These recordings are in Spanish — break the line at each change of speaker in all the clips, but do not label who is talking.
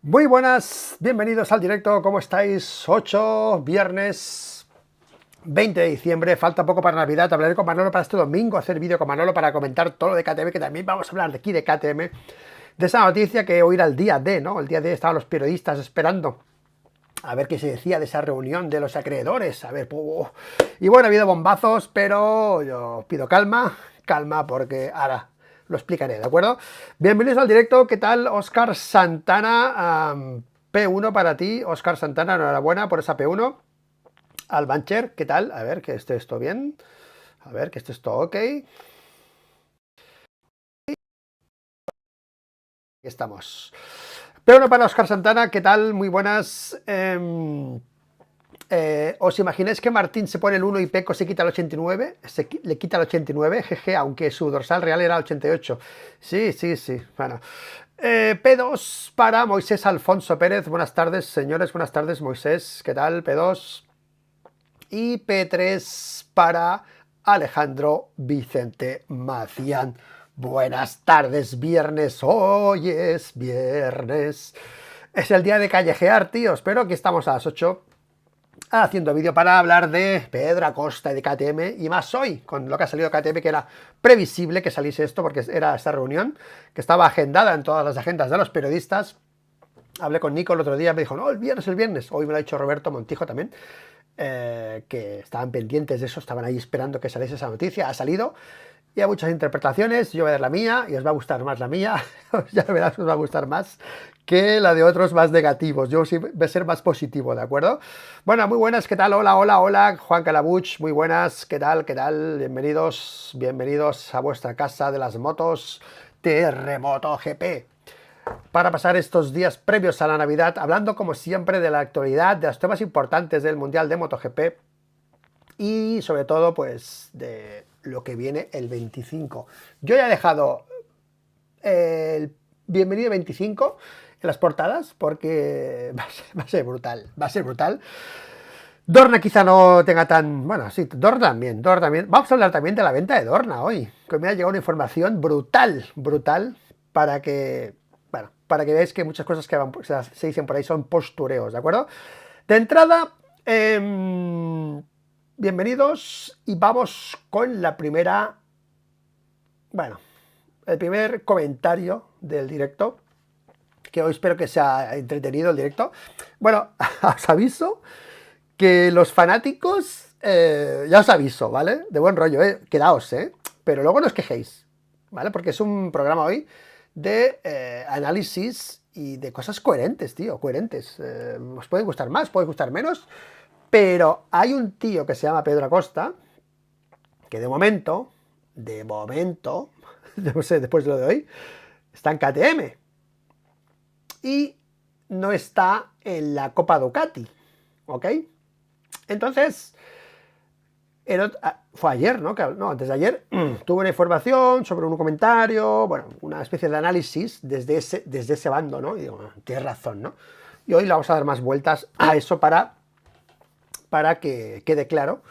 Muy buenas, bienvenidos al directo, ¿cómo estáis? 8, viernes 20 de diciembre, falta poco para Navidad, hablaré con Manolo para este domingo, hacer vídeo con Manolo para comentar todo lo de KTM, que también vamos a hablar de aquí de KTM, de esa noticia que hoy era el día D, ¿no? El día D estaban los periodistas esperando a ver qué se decía de esa reunión de los acreedores, a ver, y bueno, ha habido bombazos, pero yo pido calma, calma, porque ahora lo explicaré, ¿de acuerdo? Bienvenidos al directo, ¿qué tal? Óscar Santana, P1 para ti, Óscar Santana, enhorabuena por esa P1. Albancher, ¿qué tal? A ver, que esté esto bien, a ver, que esté esto ok. Aquí estamos. P1 para Óscar Santana, ¿qué tal? Muy buenas. ¿Os imagináis que Martín se pone el 1 y Pecco se quita el 89? Le quita el 89, jeje, aunque su dorsal real era el 88. Sí, sí, sí. Bueno. P2 para Moisés Alfonso Pérez. Buenas tardes, señores. Buenas tardes, Moisés. ¿Qué tal? P2. Y P3 para Alejandro Vicente Macián. Buenas tardes, viernes. Hoy es viernes. Es el día de callejear, tíos. Pero aquí estamos a las 8 haciendo vídeo para hablar de Pedro Acosta y de KTM, y más hoy, con lo que ha salido de KTM, que era previsible que saliese esto, porque era esta reunión, que estaba agendada en todas las agendas de los periodistas. Hablé con Nico el otro día, me dijo, no, el viernes, hoy me lo ha dicho Roberto Montijo también, que estaban pendientes de eso, estaban ahí esperando que saliese esa noticia, ha salido, y hay muchas interpretaciones, yo voy a dar la mía, y os va a gustar más la mía, ya verás, os va a gustar más que la de otros más negativos, yo sí voy a ser más positivo, ¿de acuerdo? Bueno, muy buenas, ¿qué tal? Hola, hola, hola, Juan Calabuch, muy buenas, ¿qué tal? ¿Qué tal? Bienvenidos, bienvenidos a vuestra casa de las motos, Terremoto GP, para pasar estos días previos a la Navidad, hablando como siempre de la actualidad, de los temas importantes del Mundial de MotoGP y sobre todo pues de lo que viene el 25. Yo ya he dejado el bienvenido 25 en las portadas porque va a ser brutal, va a ser brutal. Dorna quizá no tenga tan... Bueno, sí, Dorna también, Dorna también. Vamos a hablar también de la venta de Dorna hoy, que me ha llegado una información brutal, brutal, para que... Bueno, para que veáis que muchas cosas que se dicen por ahí son postureos, ¿de acuerdo? De entrada, bienvenidos y vamos con la primera... Bueno, el primer comentario del directo, que hoy espero que sea entretenido el directo. Bueno, os aviso que los fanáticos, ya os aviso, ¿vale? De buen rollo, quedaos, pero luego no os quejéis, ¿vale? Porque es un programa hoy de análisis y de cosas coherentes, tío, coherentes. Os puede gustar más, puede gustar menos, pero hay un tío que se llama Pedro Acosta, que de momento, no sé, después de lo de hoy, está en KTM y no está en la Copa Ducati, ¿ok? Entonces, fue ayer, ¿no? No, antes de ayer tuve una información sobre un comentario, bueno, una especie de análisis desde ese bando, ¿no? Y digo, tienes razón, ¿no? Y hoy le vamos a dar más vueltas a eso para que quede claro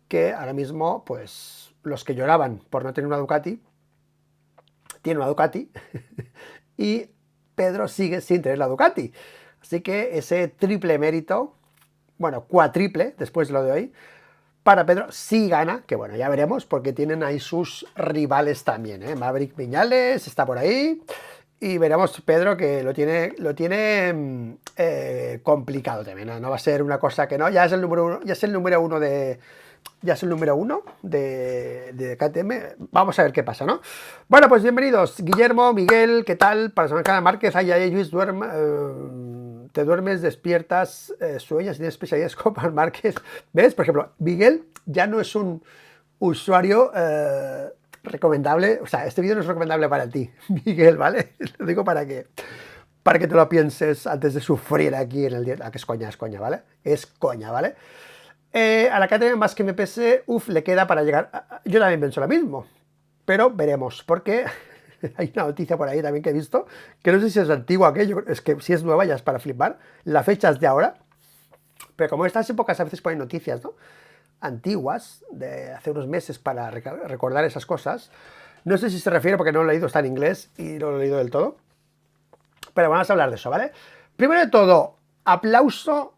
que ahora mismo, pues, los que lloraban por no tener una Ducati, tienen una Ducati y Pedro sigue sin tener la Ducati. Así que ese triple mérito, bueno, cuatriple, después de lo de hoy, para Pedro sí gana, que bueno, ya veremos, porque tienen ahí sus rivales también, ¿eh? Maverick Viñales está por ahí, y veremos Pedro que lo tiene complicado también, ¿no? No va a ser una cosa que no, ya es el número uno, ya es el número uno de KTM. Vamos a ver qué pasa, ¿no? Bueno, pues bienvenidos, Guillermo, Miguel, ¿qué tal? Para Samantha Márquez, ay, Luis, te duermes, despiertas, sueñas y tienes pesadillas con Márquez. ¿Ves? Por ejemplo, Miguel ya no es un usuario recomendable, o sea, este vídeo no es recomendable para ti, Miguel, ¿vale? Lo digo para que te lo pienses antes de sufrir aquí en el día. Que es coña, ¿vale? Es coña, ¿vale? A la KTM, más que me pese, le queda para llegar. Yo también pienso lo mismo, pero veremos, porque hay una noticia por ahí también que he visto, que no sé si es antigua o qué, es que si es nueva ya es para flipar, la fecha es de ahora, pero como en estas épocas a veces ponen noticias, ¿no?, antiguas, de hace unos meses para recordar esas cosas, no sé si se refiere, porque no lo he leído, está en inglés y no lo he leído del todo, pero vamos a hablar de eso, ¿vale? Primero de todo, aplauso,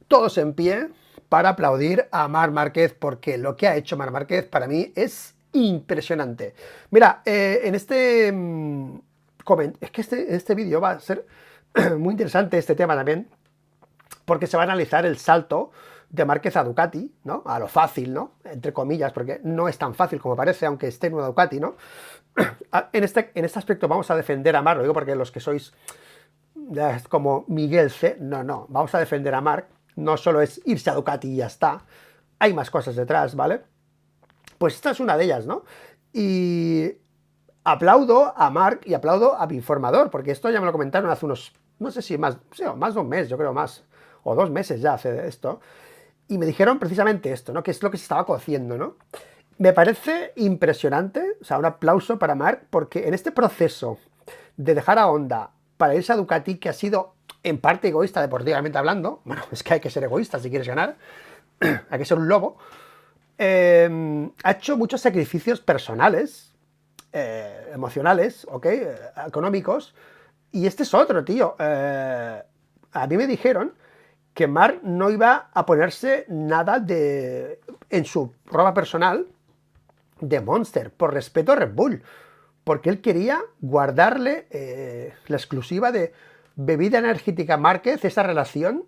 todos en pie, para aplaudir a Marc Márquez, porque lo que ha hecho Marc Márquez para mí es impresionante. Mira, en este... es que este vídeo va a ser muy interesante, este tema también, porque se va a analizar el salto de Márquez a Ducati, ¿no? A lo fácil, ¿no? Entre comillas, porque no es tan fácil como parece, aunque esté en una Ducati, ¿no? En este aspecto vamos a defender a Marc, lo digo porque los que sois como Miguel C, no, vamos a defender a Marc, no solo es irse a Ducati y ya está, hay más cosas detrás, ¿vale? Pues esta es una de ellas, ¿no? Y aplaudo a Marc y aplaudo a mi informador, porque esto ya me lo comentaron hace unos, no sé si más, sí, más de un mes, yo creo más, o 2 meses ya hace esto, y me dijeron precisamente esto, ¿no? Que es lo que se estaba cociendo, ¿no? Me parece impresionante, o sea, un aplauso para Marc, porque en este proceso de dejar a Honda para irse a Ducati, que ha sido en parte egoísta deportivamente hablando, bueno, es que hay que ser egoísta si quieres ganar, hay que ser un lobo, ha hecho muchos sacrificios personales, emocionales, ¿ok? Económicos, y este es otro, tío. A mí me dijeron que Marc no iba a ponerse nada en su ropa personal de Monster, por respeto a Red Bull, porque él quería guardarle la exclusiva de bebida energética Márquez, esa relación,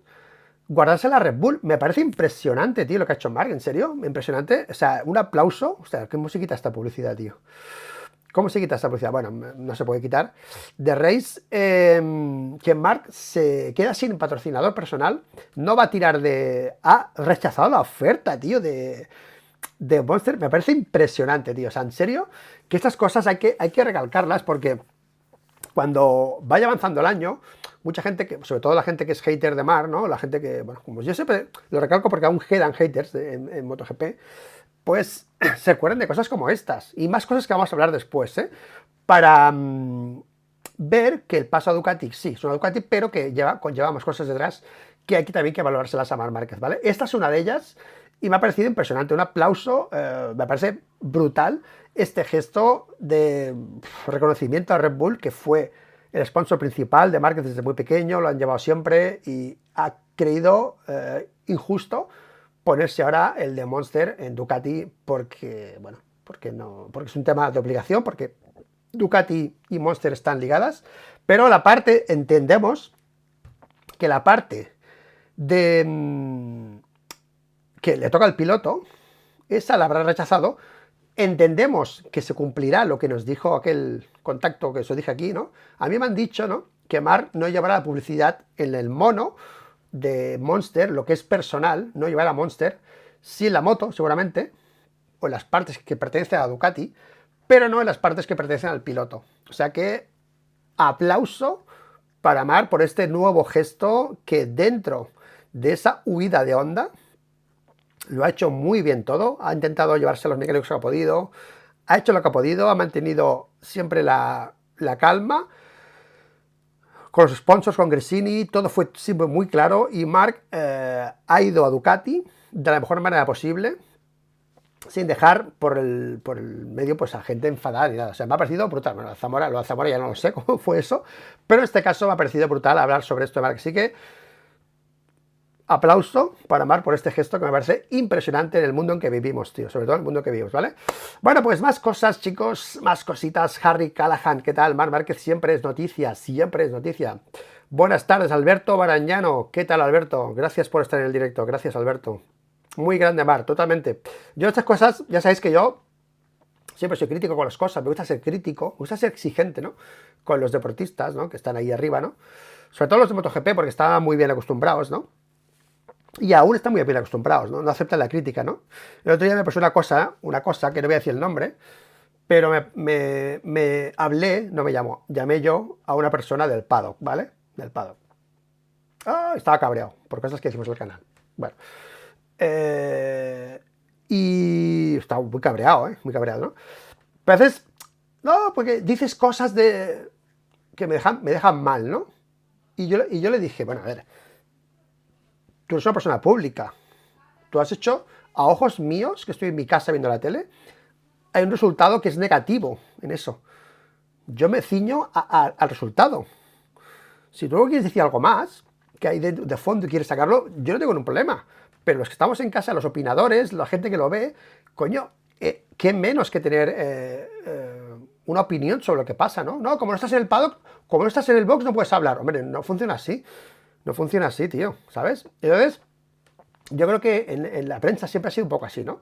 guardársela a Red Bull. Me parece impresionante, tío, lo que ha hecho Marc, en serio, impresionante. O sea, un aplauso. O sea, ¿cómo se quita esta publicidad, tío? ¿Cómo se quita esta publicidad? Bueno, no se puede quitar. The Race, que Marc se queda sin patrocinador personal, no va a tirar de... Ha rechazado la oferta, tío, de Monster. Me parece impresionante, tío. O sea, en serio, que estas cosas hay que recalcarlas, porque cuando vaya avanzando el año, mucha gente, sobre todo la gente que es hater de Marc, ¿no? La gente que, bueno, como yo siempre lo recalco porque aún quedan haters en MotoGP, pues se acuerdan de cosas como estas y más cosas que vamos a hablar después, para ver que el paso a Ducati, sí, es una Ducati, pero que conlleva más cosas detrás que hay que también que valorárselas a Marc Márquez, ¿vale? Esta es una de ellas y me ha parecido impresionante, un aplauso, me parece brutal este gesto de reconocimiento a Red Bull, que fue el sponsor principal de Márquez desde muy pequeño, lo han llevado siempre y ha creído injusto ponerse ahora el de Monster en Ducati porque, bueno, porque es un tema de obligación, porque Ducati y Monster están ligadas, pero entendemos que la parte de que le toca al piloto, esa la habrá rechazado. Entendemos que se cumplirá lo que nos dijo aquel contacto que os dije aquí, ¿no? A mí me han dicho, ¿no?, que Marc no llevará la publicidad en el mono de Monster, lo que es personal, no llevará Monster, sí en la moto, seguramente, o en las partes que pertenecen a Ducati, pero no en las partes que pertenecen al piloto. O sea que, aplauso para Marc por este nuevo gesto que dentro de esa huida de Honda lo ha hecho muy bien todo, ha intentado llevarse a los mecánicos que ha podido, ha hecho lo que ha podido, ha mantenido siempre la calma, con los sponsors, con Gresini, todo fue siempre muy claro y Marc ha ido a Ducati de la mejor manera posible, sin dejar por el medio pues a gente enfadada ni nada. O sea, me ha parecido brutal. Bueno, lo de Zamora ya no lo sé cómo fue eso, pero en este caso me ha parecido brutal hablar sobre esto de Marc. Así que aplauso para Marc por este gesto que me parece impresionante en el mundo en que vivimos, tío, sobre todo en el mundo en que vivimos, ¿vale? Bueno, pues más cosas, chicos, más cositas. Harry Callahan, ¿qué tal? Marc Márquez siempre es noticia, siempre es noticia. Buenas tardes, Alberto Barañano. ¿Qué tal, Alberto? Gracias por estar en el directo, gracias, Alberto. Muy grande, Marc, totalmente. Yo estas cosas, ya sabéis que yo siempre soy crítico con las cosas, me gusta ser crítico, me gusta ser exigente, ¿no?, con los deportistas, ¿no?, que están ahí arriba, ¿no? Sobre todo los de MotoGP, porque están muy bien acostumbrados, ¿no? Y aún están muy bien acostumbrados, ¿no? No aceptan la crítica, ¿no? El otro día me pasó una cosa, que no voy a decir el nombre, pero llamé yo a una persona del paddock, ¿vale? Del paddock. Estaba cabreado por cosas que hicimos en el canal. Bueno. Y estaba muy cabreado, muy cabreado, ¿no? Pero a veces, no, porque dices cosas que me dejan mal, ¿no? Y yo le dije, bueno, a ver, tú eres una persona pública, tú has hecho, a ojos míos, que estoy en mi casa viendo la tele, hay un resultado que es negativo en eso. Yo me ciño al resultado. Si tú quieres decir algo más, que hay de fondo y quieres sacarlo, yo no tengo ningún problema. Pero los que estamos en casa, los opinadores, la gente que lo ve, coño, qué menos que tener una opinión sobre lo que pasa, ¿no? No, como no estás en el paddock, como no estás en el box, no puedes hablar. Hombre, no funciona así. No funciona así, tío, ¿sabes? Entonces, yo creo que en la prensa siempre ha sido un poco así, ¿no?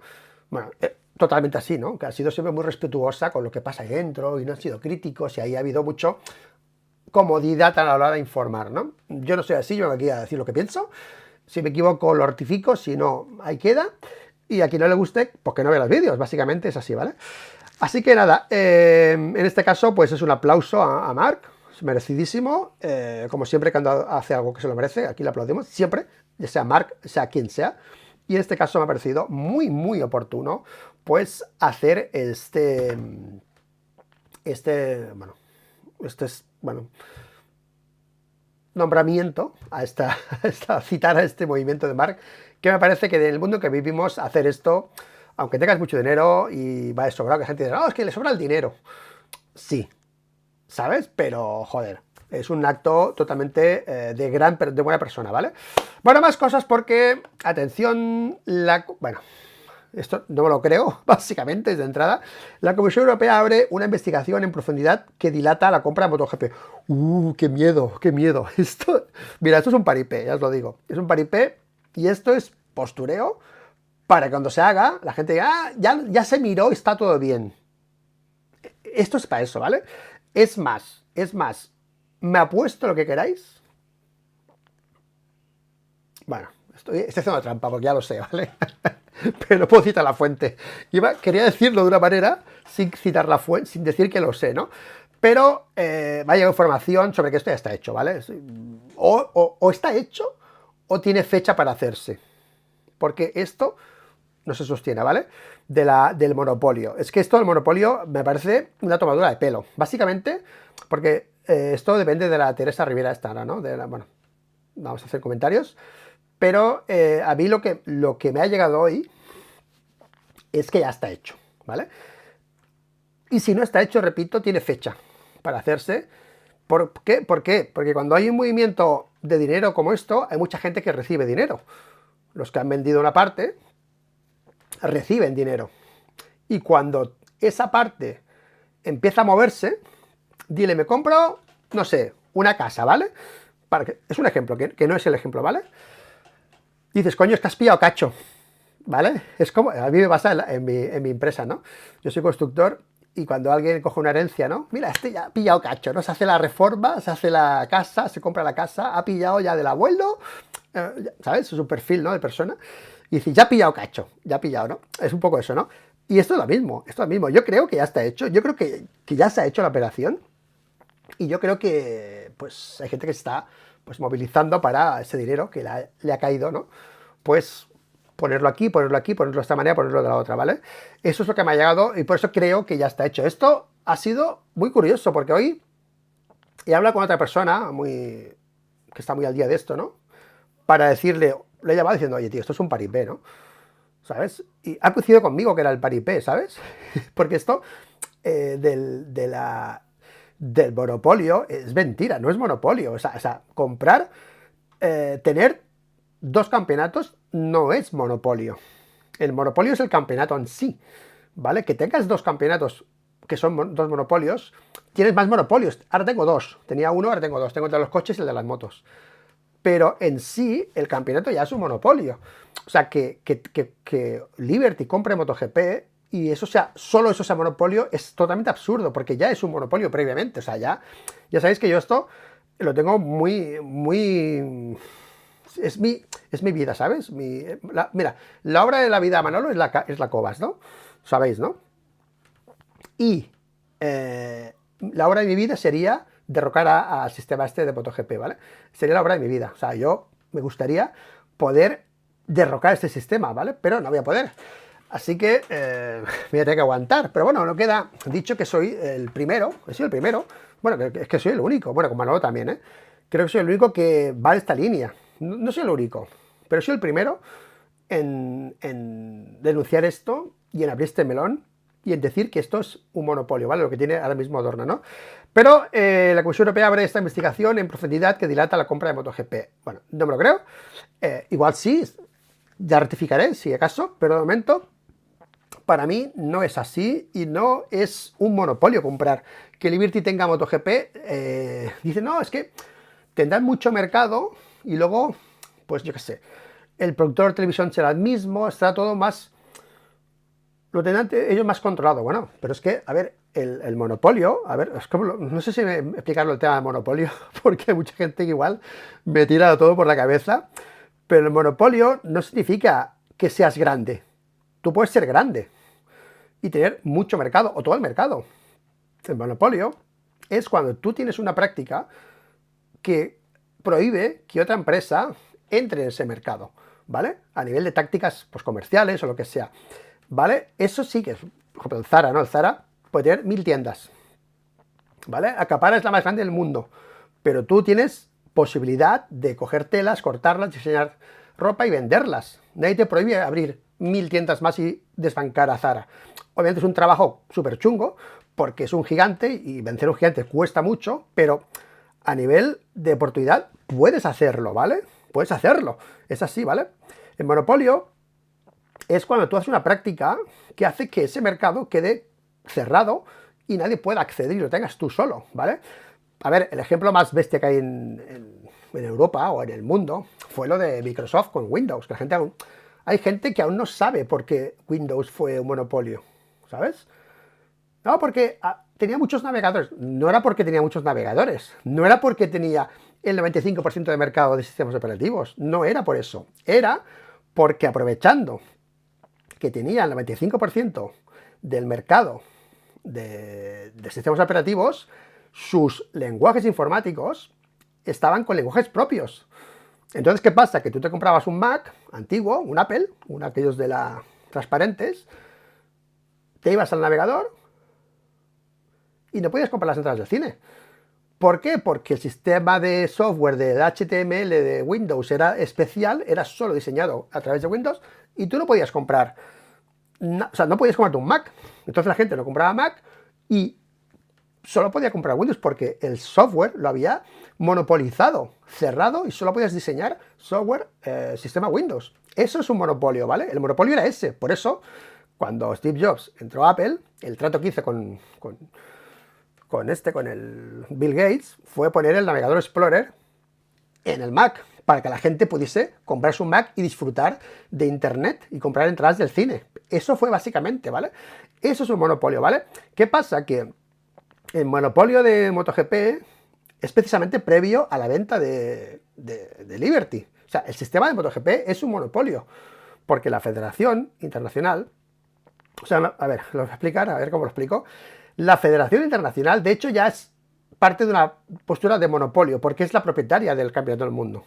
Bueno, totalmente así, ¿no? Que ha sido siempre muy respetuosa con lo que pasa ahí dentro y no han sido críticos y ahí ha habido mucho comodidad a la hora de informar, ¿no? Yo no soy así, yo vengo aquí a decir lo que pienso. Si me equivoco, lo rectifico, si no, ahí queda. Y a quien no le guste, pues que no vea los vídeos, básicamente es así, ¿vale? Así que nada, en este caso, pues es un aplauso a Mark, es merecidísimo, como siempre cuando hace algo que se lo merece, aquí le aplaudimos, siempre, ya sea Mark, sea quien sea, y en este caso me ha parecido muy, muy oportuno, pues hacer bueno, nombramiento a citar a este movimiento de Mark, que me parece que en el mundo que vivimos hacer esto, aunque tengas mucho dinero y va de sobrado, que la gente dice, no, es que le sobra el dinero. Sí, ¿sabes? Pero, joder, es un acto totalmente de buena persona, ¿vale? Bueno, más cosas porque, atención, bueno, esto no me lo creo, básicamente, desde entrada. La Comisión Europea abre una investigación en profundidad que dilata la compra de MotoGP. ¡Qué miedo, qué miedo! Mira, esto es un paripé, ya os lo digo. Es un paripé y esto es postureo para que cuando se haga, la gente diga, ya se miró, está todo bien. Esto es para eso, ¿vale? Es más, me apuesto lo que queráis. Bueno, estoy haciendo trampa porque ya lo sé, ¿vale? Pero no puedo citar la fuente. Quería decirlo de una manera sin citar la fuente, sin decir que lo sé, ¿no? Pero va a llegar información sobre que esto ya está hecho, ¿vale? O está hecho o tiene fecha para hacerse. Porque esto no se sostiene, ¿vale? Del monopolio. Es que esto del monopolio me parece una tomadura de pelo. Básicamente, porque esto depende de la Teresa Rivera esta, ¿no? Bueno, vamos a hacer comentarios. Pero a mí lo que me ha llegado hoy es que ya está hecho, ¿vale? Y si no está hecho, repito, tiene fecha para hacerse. ¿Por qué? Porque cuando hay un movimiento de dinero como esto, hay mucha gente que recibe dinero. Los que han vendido una parte reciben dinero. Y cuando esa parte empieza a moverse, dile, me compro, no sé, una casa, ¿vale? Es un ejemplo, que no es el ejemplo, ¿vale? Dices, coño, es que has pillado cacho, ¿vale? Es como, a mí me pasa en mi empresa, ¿no? Yo soy constructor y cuando alguien coge una herencia, ¿no? Mira, este ya ha pillado cacho, ¿no? Se hace la reforma, se hace la casa, se compra la casa, ha pillado ya del abuelo, ¿sabes? Es un perfil, ¿no? De persona. Y dice, ya ha pillado cacho, ya ha pillado, ¿no? Es un poco eso, ¿no? Y esto es lo mismo, Yo creo que ya está hecho, yo creo que ya se ha hecho la operación y yo creo que, pues, hay gente que se está, pues, movilizando para ese dinero que le ha caído, ¿no? Pues ponerlo aquí, ponerlo de esta manera, ponerlo de la otra, ¿vale? Eso es lo que me ha llegado y por eso creo que ya está hecho. Esto ha sido muy curioso porque hoy he hablado con otra persona que está muy al día de esto, ¿no? Para decirle, le he llamado diciendo, oye, tío, esto es un paripé, ¿no? ¿Sabes? Y ha coincidido conmigo que era el paripé, ¿sabes? Porque esto del monopolio es mentira, no es monopolio. O sea comprar, tener dos campeonatos no es monopolio. El monopolio es el campeonato en sí, ¿vale? Que tengas dos campeonatos que son dos monopolios, tienes más monopolios. Ahora tengo dos. Tenía uno, ahora tengo dos. Tengo el de los coches y el de las motos. Pero en sí, el campeonato ya es un monopolio. O sea, que Liberty compre MotoGP y eso sea, solo eso sea monopolio es totalmente absurdo, porque ya es un monopolio previamente. O sea, ya sabéis que yo esto lo tengo muy... Es mi vida, ¿sabes? Mira, la obra de la vida de Manolo es la Cobas, ¿no? Sabéis, ¿no? Y la obra de mi vida sería derrocar al sistema este de MotoGP, ¿vale? Sería la obra de mi vida. O sea, yo me gustaría poder derrocar este sistema, ¿vale? Pero no voy a poder. Así que me voy a tener que aguantar. Pero bueno, no queda dicho que soy el primero. He sido el primero. Bueno, es que soy el único. Bueno, con Manolo también, ¿eh? Creo que soy el único que va en esta línea. No soy el único, pero soy el primero en denunciar esto y en abrir este melón y en decir que esto es un monopolio, ¿vale? Lo que tiene ahora mismo Dorna, ¿no? Pero la Comisión Europea abre esta investigación en profundidad que dilata la compra de MotoGP. Bueno, no me lo creo. Igual sí, ya rectificaré si acaso, pero de momento para mí no es así y no es un monopolio comprar. Que Liberty tenga MotoGP, dice, no, es que tendrán mucho mercado y luego, pues yo qué sé, el productor de televisión será el mismo, estará todo más, lo tendrán ellos más controlado. Bueno, pero es que, a ver, el monopolio, a ver, es como, no sé si explicarlo el tema del monopolio, porque hay mucha gente que igual me tira todo por la cabeza, pero el monopolio no significa que seas grande. Tú puedes ser grande y tener mucho mercado, o todo el mercado. El monopolio es cuando tú tienes una práctica que prohíbe que otra empresa entre en ese mercado, ¿vale? A nivel de tácticas pues, comerciales o lo que sea, ¿vale? Eso sí que es, por ejemplo, el Zara, ¿no? El Zara puede tener 1000 tiendas, ¿vale? Acapara es la más grande del mundo, pero tú tienes posibilidad de coger telas, cortarlas, diseñar ropa y venderlas. Nadie te prohíbe abrir 1000 tiendas más y desbancar a Zara. Obviamente es un trabajo súper chungo, porque es un gigante y vencer a un gigante cuesta mucho, pero a nivel de oportunidad puedes hacerlo, ¿vale? Puedes hacerlo, es así, ¿vale? El monopolio es cuando tú haces una práctica que hace que ese mercado quede cerrado y nadie pueda acceder y lo tengas tú solo, ¿vale? A ver, el ejemplo más bestia que hay en Europa o en el mundo fue lo de Microsoft con Windows, que la gente hay gente que aún no sabe por qué Windows fue un monopolio, ¿sabes? No, porque tenía muchos navegadores. No era porque tenía muchos navegadores. No era porque tenía el 95% de mercado de sistemas operativos. No era por eso. Era porque aprovechando que tenía el 95% del mercado de sistemas operativos, sus lenguajes informáticos estaban con lenguajes propios. Entonces, ¿qué pasa? Que tú te comprabas un Mac antiguo, un Apple, uno de aquellos de la transparentes, te ibas al navegador y no podías comprar las entradas del cine. ¿Por qué? Porque el sistema de software del HTML de Windows era especial, era solo diseñado a través de Windows y tú no podías comprar, o sea, no podías comprarte un Mac. Entonces la gente no compraba Mac y solo podía comprar Windows porque el software lo había monopolizado, cerrado y solo podías diseñar software sistema Windows. Eso es un monopolio, ¿vale? El monopolio era ese. Por eso, cuando Steve Jobs entró a Apple, el trato que hice con el Bill Gates fue poner el navegador Explorer en el Mac para que la gente pudiese comprarse un Mac y disfrutar de Internet y comprar entradas del cine. Eso fue básicamente, ¿vale? Eso es un monopolio, ¿vale? ¿Qué pasa? Que el monopolio de MotoGP es precisamente previo a la venta de Liberty. O sea, el sistema de MotoGP es un monopolio, porque la Federación Internacional, o sea, a ver, lo voy a explicar, a ver cómo lo explico. La Federación Internacional, de hecho, ya es parte de una postura de monopolio, porque es la propietaria del campeonato del mundo.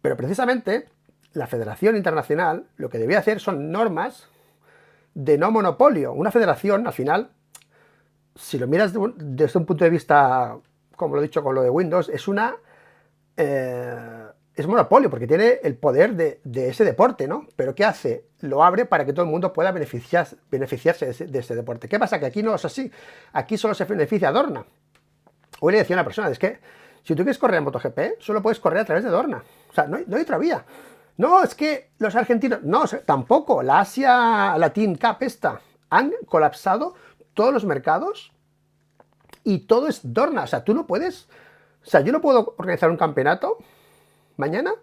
Pero precisamente, la Federación Internacional lo que debía hacer son normas de no monopolio. Una federación, al final, si lo miras desde un punto de vista, como lo he dicho con lo de Windows, es monopolio, porque tiene el poder de ese deporte, ¿no? Pero ¿qué hace? Lo abre para que todo el mundo pueda beneficiarse de ese deporte. ¿Qué pasa? Que aquí no es así. Aquí solo se beneficia Dorna. Hoy le decía a una persona, es que si tú quieres correr en MotoGP, solo puedes correr a través de Dorna. O sea, no hay otra vía. No, es que los argentinos... No, tampoco. La Asia Latin Cup esta han colapsado todos los mercados y todo es Dorna. O sea, tú no puedes... O sea, yo no puedo organizar un campeonato mañana,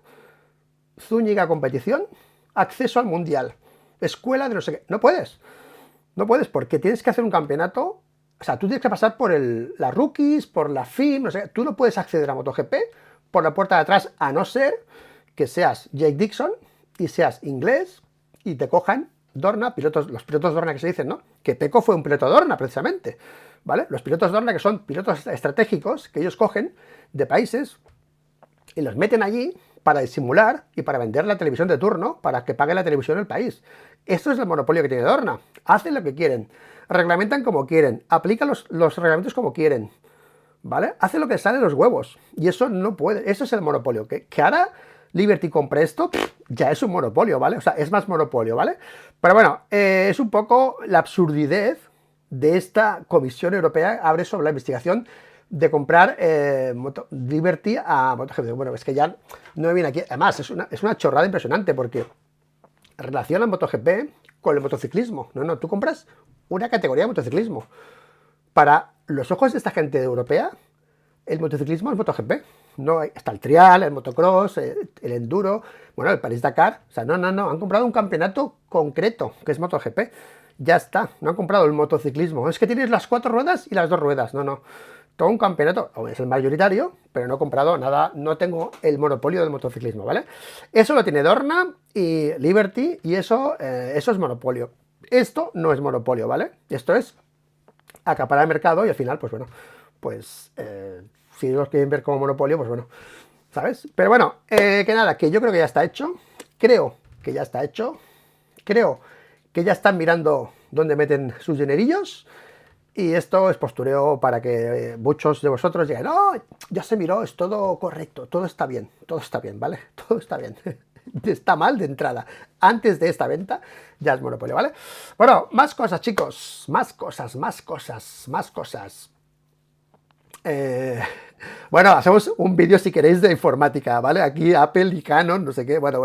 Zúñiga competición, acceso al mundial, escuela de no sé qué. No puedes. No puedes porque tienes que hacer un campeonato. O sea, tú tienes que pasar por la Rookies, por la FIM, no sé. Tú no puedes acceder a MotoGP por la puerta de atrás, a no ser que seas Jake Dixon y seas inglés y te cojan Dorna, los pilotos Dorna que se dicen, ¿no? Que Pecco fue un piloto Dorna, precisamente, ¿vale? Los pilotos Dorna, que son pilotos estratégicos que ellos cogen de países y los meten allí para disimular y para vender la televisión de turno, para que pague la televisión del país. Esto es el monopolio que tiene Dorna. Hacen lo que quieren, reglamentan como quieren, aplican los reglamentos como quieren, ¿vale? Hacen lo que sale de los huevos. Y eso no puede, eso es el monopolio. Que ahora Liberty compre esto, ya es un monopolio, ¿vale? O sea, es más monopolio, ¿vale? Pero bueno, es un poco la absurdidad de esta Comisión Europea abre sobre la investigación de comprar Liberty a MotoGP. Bueno, es que ya no me viene aquí. Además, es una chorrada impresionante porque relaciona MotoGP con el motociclismo. No, tú compras una categoría de motociclismo. Para los ojos de esta gente europea, el motociclismo es MotoGP. No, está el trial, el motocross, el enduro, bueno, el París-Dakar. O sea, no, han comprado un campeonato concreto, que es MotoGP. Ya está, no han comprado el motociclismo. Es que tienes las 4 ruedas y las 2 ruedas. No. Todo un campeonato, es el mayoritario, pero no he comprado nada, no tengo el monopolio del motociclismo, ¿vale? Eso lo tiene Dorna y Liberty, y eso es monopolio. Esto no es monopolio, ¿vale? Esto es acaparar el mercado y al final, pues bueno, pues si los quieren ver como monopolio, pues bueno, ¿sabes? Pero bueno, que nada, que yo creo que ya está hecho, creo que ya está hecho, creo que ya están mirando dónde meten sus dinerillos, y esto es postureo para que muchos de vosotros digan, no, ya se miró, es todo correcto, todo está bien, ¿vale? Todo está bien. Está mal de entrada. Antes de esta venta ya es monopolio, ¿vale? Bueno, más cosas, chicos. Más cosas. Bueno, hacemos un vídeo si queréis de informática, ¿vale? Aquí Apple y Canon, no sé qué. Bueno.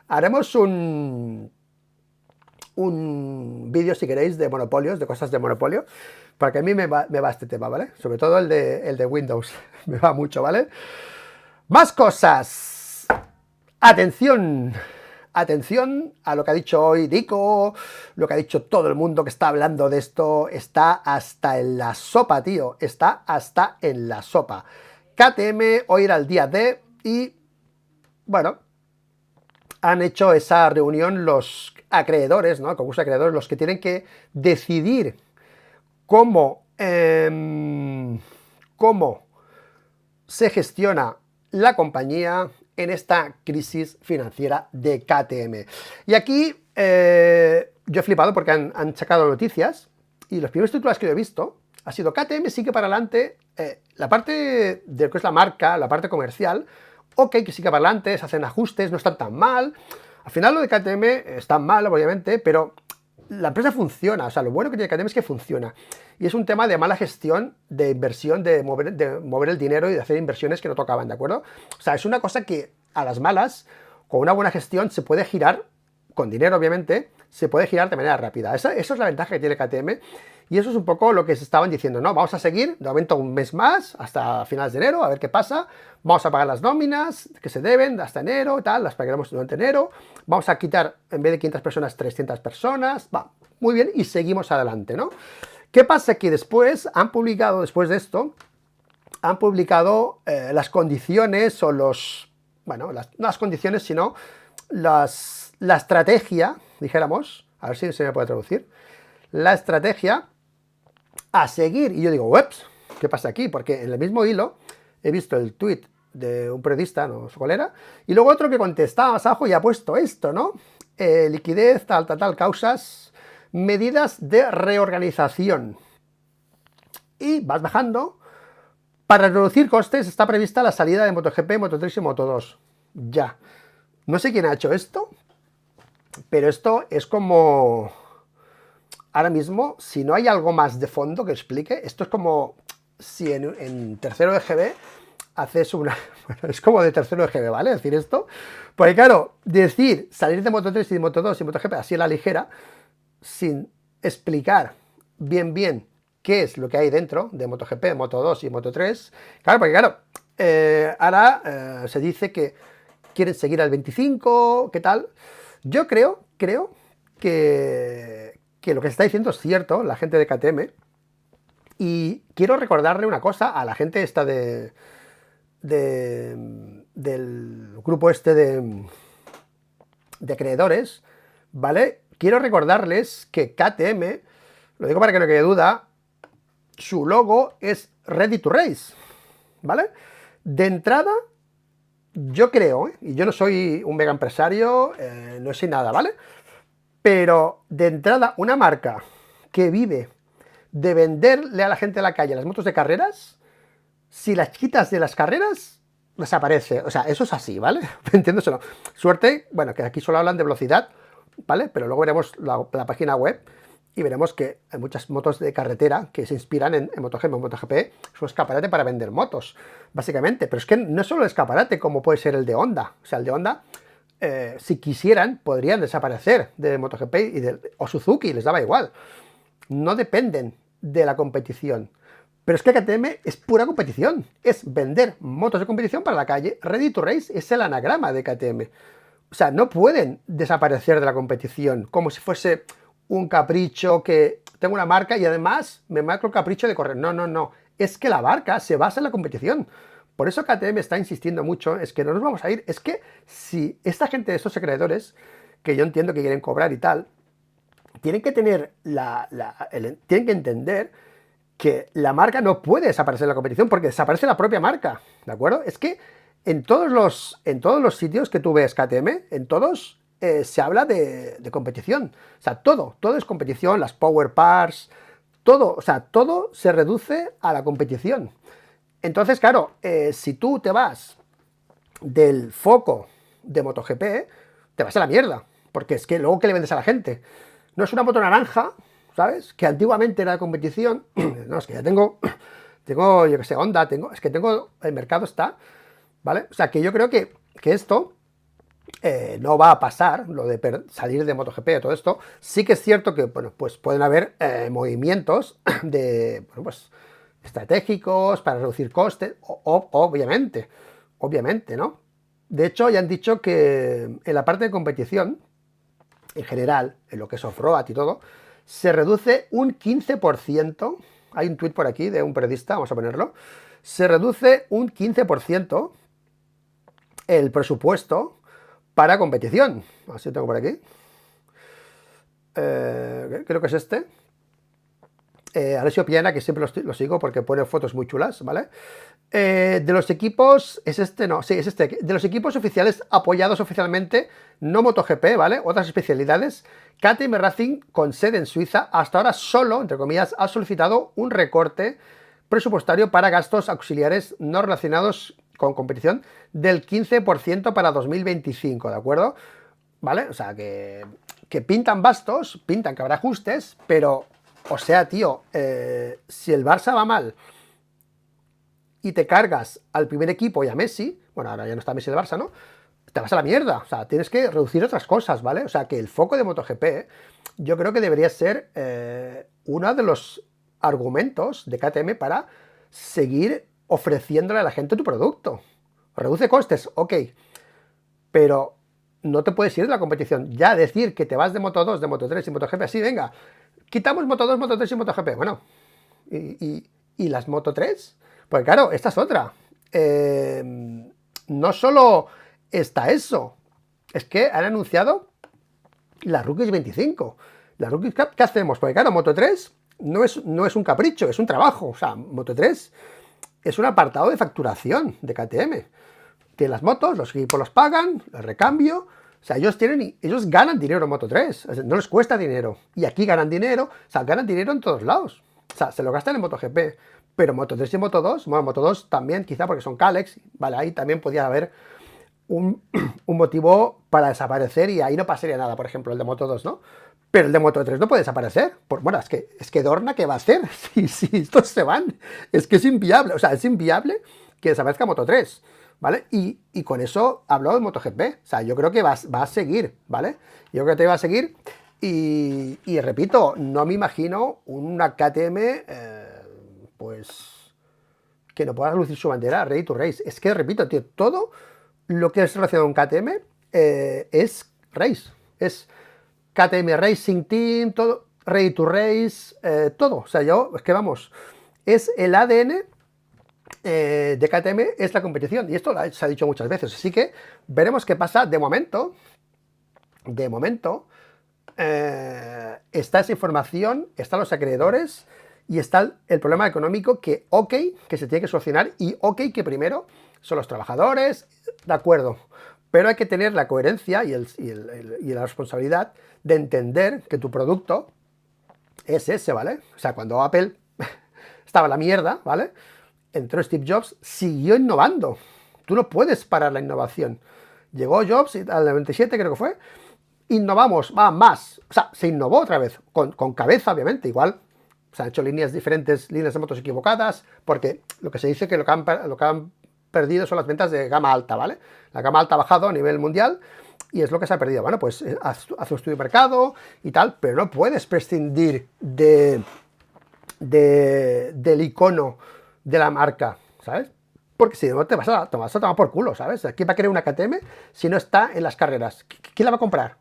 Haremos un vídeo si queréis de monopolios, de cosas de monopolio, porque a mí me va este tema, ¿vale? Sobre todo el de Windows. Me va mucho, ¿vale? Más cosas. Atención a lo que ha dicho hoy Dico, lo que ha dicho todo el mundo que está hablando de esto. Está hasta en la sopa, tío, está hasta en la sopa. KTM hoy era el día D y, bueno, han hecho esa reunión los acreedores, ¿no? Concurso de acreedores, los que tienen que decidir cómo se gestiona la compañía en esta crisis financiera de KTM. Y aquí yo he flipado porque han sacado noticias y los primeros titulares que yo he visto ha sido KTM sigue para adelante, la parte de lo que es la marca, la parte comercial, ok, que sigue para adelante, se hacen ajustes, no están tan mal. Al final lo de KTM está mal, obviamente, pero la empresa funciona. O sea, lo bueno que tiene KTM es que funciona. Y es un tema de mala gestión, de inversión, de mover el dinero y de hacer inversiones que no tocaban, ¿de acuerdo? O sea, es una cosa que a las malas, con una buena gestión, se puede girar, con dinero obviamente, se puede girar de manera rápida. Esa es la ventaja que tiene KTM. Y eso es un poco lo que se estaban diciendo, ¿no? Vamos a seguir, de momento un mes más, hasta finales de enero, a ver qué pasa. Vamos a pagar las nóminas que se deben hasta enero y tal, las pagaremos durante enero. Vamos a quitar, en vez de 500 personas, 300 personas. Va, muy bien, y seguimos adelante, ¿no? ¿Qué pasa? Que después han publicado, después de esto, han publicado las condiciones o los... Bueno, no las condiciones, sino la estrategia, dijéramos, a ver si se me puede traducir, la estrategia a seguir. Y yo digo, ups, ¿qué pasa aquí? Porque en el mismo hilo he visto el tuit de un periodista, no sé cuál era, y luego otro que contestaba más abajo y ha puesto esto, ¿no? Liquidez, tal, causas, medidas de reorganización. Y vas bajando. Para reducir costes está prevista la salida de MotoGP, Moto3 y Moto2. Ya. No sé quién ha hecho esto, pero esto es como... Ahora mismo, si no hay algo más de fondo que explique, esto es como si en tercero de GB haces una... Bueno, es como de tercero de GB, ¿vale? Decir esto. Porque claro, decir salir de Moto3 y de Moto2 y MotoGP así a la ligera, sin explicar bien qué es lo que hay dentro de MotoGP, Moto2 y Moto3. Claro, porque claro, ahora se dice que quieren seguir al 25, ¿qué tal? Yo creo que lo que se está diciendo es cierto, la gente de KTM, y quiero recordarle una cosa a la gente esta del grupo este de acreedores, ¿vale? Quiero recordarles que KTM, lo digo para que no quede duda, su logo es Ready to Race, ¿vale? De entrada, yo creo, y yo no soy un mega empresario, no soy nada, ¿vale? Pero de entrada, una marca que vive de venderle a la gente de la calle las motos de carreras, si las quitas de las carreras, desaparece. O sea, eso es así, ¿vale? Entiéndoselo. Suerte, bueno, que aquí solo hablan de velocidad, ¿vale? Pero luego veremos la página web y veremos que hay muchas motos de carretera que se inspiran en MotoGP. MotoGP es un escaparate para vender motos, básicamente. Pero es que no es solo el escaparate, como puede ser el de Honda. O sea, el de Honda, si quisieran, podrían desaparecer de MotoGP o Suzuki, les daba igual. No dependen de la competición. Pero es que KTM es pura competición. Es vender motos de competición para la calle. Ready to Race es el anagrama de KTM. O sea, no pueden desaparecer de la competición como si fuese un capricho que tengo una marca y además me marco el capricho de correr. No, no, no. Es que la marca se basa en la competición. Por eso KTM está insistiendo mucho, es que no nos vamos a ir. Es que si esta gente, estos creadores, que yo entiendo que quieren cobrar y tal, tienen que tener tienen que entender que la marca no puede desaparecer de la competición porque desaparece la propia marca, ¿de acuerdo? Es que en todos los sitios que tú ves KTM, en todos se habla de competición. O sea, todo es competición, las Power Parts, todo, o sea, todo se reduce a la competición. Entonces, claro, si tú te vas del foco de MotoGP, te vas a la mierda, porque es que luego, ¿qué le vendes a la gente? No es una moto naranja, ¿sabes? Que antiguamente era de competición. No, es que ya tengo, yo que sé, Honda, es que el mercado está, ¿vale? O sea, que yo creo que esto no va a pasar, lo de salir de MotoGP, todo esto. Sí que es cierto que, bueno, pues pueden haber movimientos de, bueno, pues estratégicos para reducir costes, obviamente, ¿no? De hecho, ya han dicho que en la parte de competición, en general, en lo que es off-road y todo, se reduce un 15%. Hay un tuit por aquí de un periodista, vamos a ponerlo. Se reduce un 15% el presupuesto para competición. Así lo tengo por aquí. Creo que es este. Alessio Piana, que siempre lo sigo porque pone fotos muy chulas, ¿vale? De los equipos, es este, no, sí, es este. De los equipos oficiales apoyados oficialmente, no MotoGP, ¿vale? Otras especialidades, KTM Racing, con sede en Suiza, hasta ahora solo, entre comillas, ha solicitado un recorte presupuestario para gastos auxiliares no relacionados con competición del 15% para 2025, ¿de acuerdo? ¿Vale? O sea, que pintan bastos, pintan que habrá ajustes, pero, o sea, tío, si el Barça va mal y te cargas al primer equipo y a Messi, bueno, ahora ya no está Messi del Barça, ¿no? Te vas a la mierda, o sea, tienes que reducir otras cosas, ¿vale? O sea, que el foco de MotoGP, yo creo que debería ser uno de los argumentos de KTM para seguir ofreciéndole a la gente tu producto. Reduce costes, ok, pero no te puedes ir de la competición. Ya decir que te vas de Moto 2, de Moto 3 y MotoGP, así, venga, quitamos Moto 2, Moto 3 y MotoGP. Bueno, ¿y las Moto 3? Pues claro, esta es otra. No solo está eso, es que han anunciado la Rookies 25. La Rookies Cup, ¿qué hacemos? Porque claro, Moto 3 no es un capricho, es un trabajo. O sea, Moto 3 es un apartado de facturación de KTM. Que las motos, los equipos los pagan, el recambio. O sea, ellos ganan dinero en Moto 3, no les cuesta dinero. Y aquí ganan dinero, o sea, ganan dinero en todos lados. O sea, se lo gastan en MotoGP. Pero Moto 3 y Moto 2, bueno, Moto 2 también, quizá porque son Kalex, vale, ahí también podría haber un motivo para desaparecer y ahí no pasaría nada, por ejemplo, el de Moto 2, ¿no? Pero el de Moto 3 no puede desaparecer. Bueno, es que Dorna, ¿qué va a hacer? Si estos se van, es que es inviable. O sea, es inviable que desaparezca Moto 3, ¿vale? Y con eso hablo de MotoGP. O sea, yo creo que va a seguir, ¿vale? Yo creo que te va a seguir. Y repito, no me imagino una KTM, pues, que no pueda lucir su bandera Ready to Race. Es que, repito, tío, todo lo que es relacionado con KTM es Race. Es KTM Racing Team, todo, Ready to Race, todo. O sea, es que vamos, es el ADN de KTM, es la competición. Y esto se ha dicho muchas veces. Así que veremos qué pasa. De momento, está esa información, están los acreedores y está el problema económico que, ok, que se tiene que solucionar y ok, que primero son los trabajadores, de acuerdo. Pero hay que tener la coherencia y la responsabilidad de entender que tu producto es ese, ¿vale? O sea, cuando Apple estaba en la mierda, ¿vale? Entró Steve Jobs, siguió innovando. Tú no puedes parar la innovación. Llegó Jobs al 97, creo que fue, innovamos, va más, o sea, se innovó otra vez, con cabeza, obviamente, igual se han hecho líneas diferentes, líneas de motos equivocadas, porque lo que se dice que lo que han perdido son las ventas de gama alta, ¿vale? La gama alta ha bajado a nivel mundial y es lo que se ha perdido. Bueno, pues haz un estudio de mercado y tal, pero no puedes prescindir del icono de la marca, ¿sabes? Porque si no te vas a tomar por culo, ¿sabes? ¿Quién va a querer una KTM si no está en las carreras? ¿Quién la va a comprar?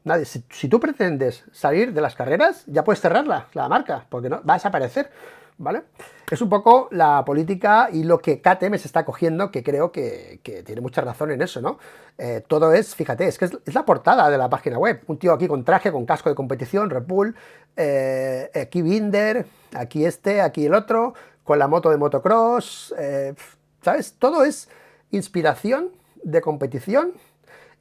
Nadie. Si tú pretendes salir de las carreras, ya puedes cerrarla, la marca, porque no va a desaparecer, ¿vale? Es un poco la política y lo que KTM se está cogiendo, que creo que tiene mucha razón en eso, ¿no? Todo es, fíjate, es que es la portada de la página web. Un tío aquí con traje, con casco de competición, Red Bull, aquí Binder, aquí aquí el otro, con la moto de motocross, ¿sabes? Todo es inspiración de competición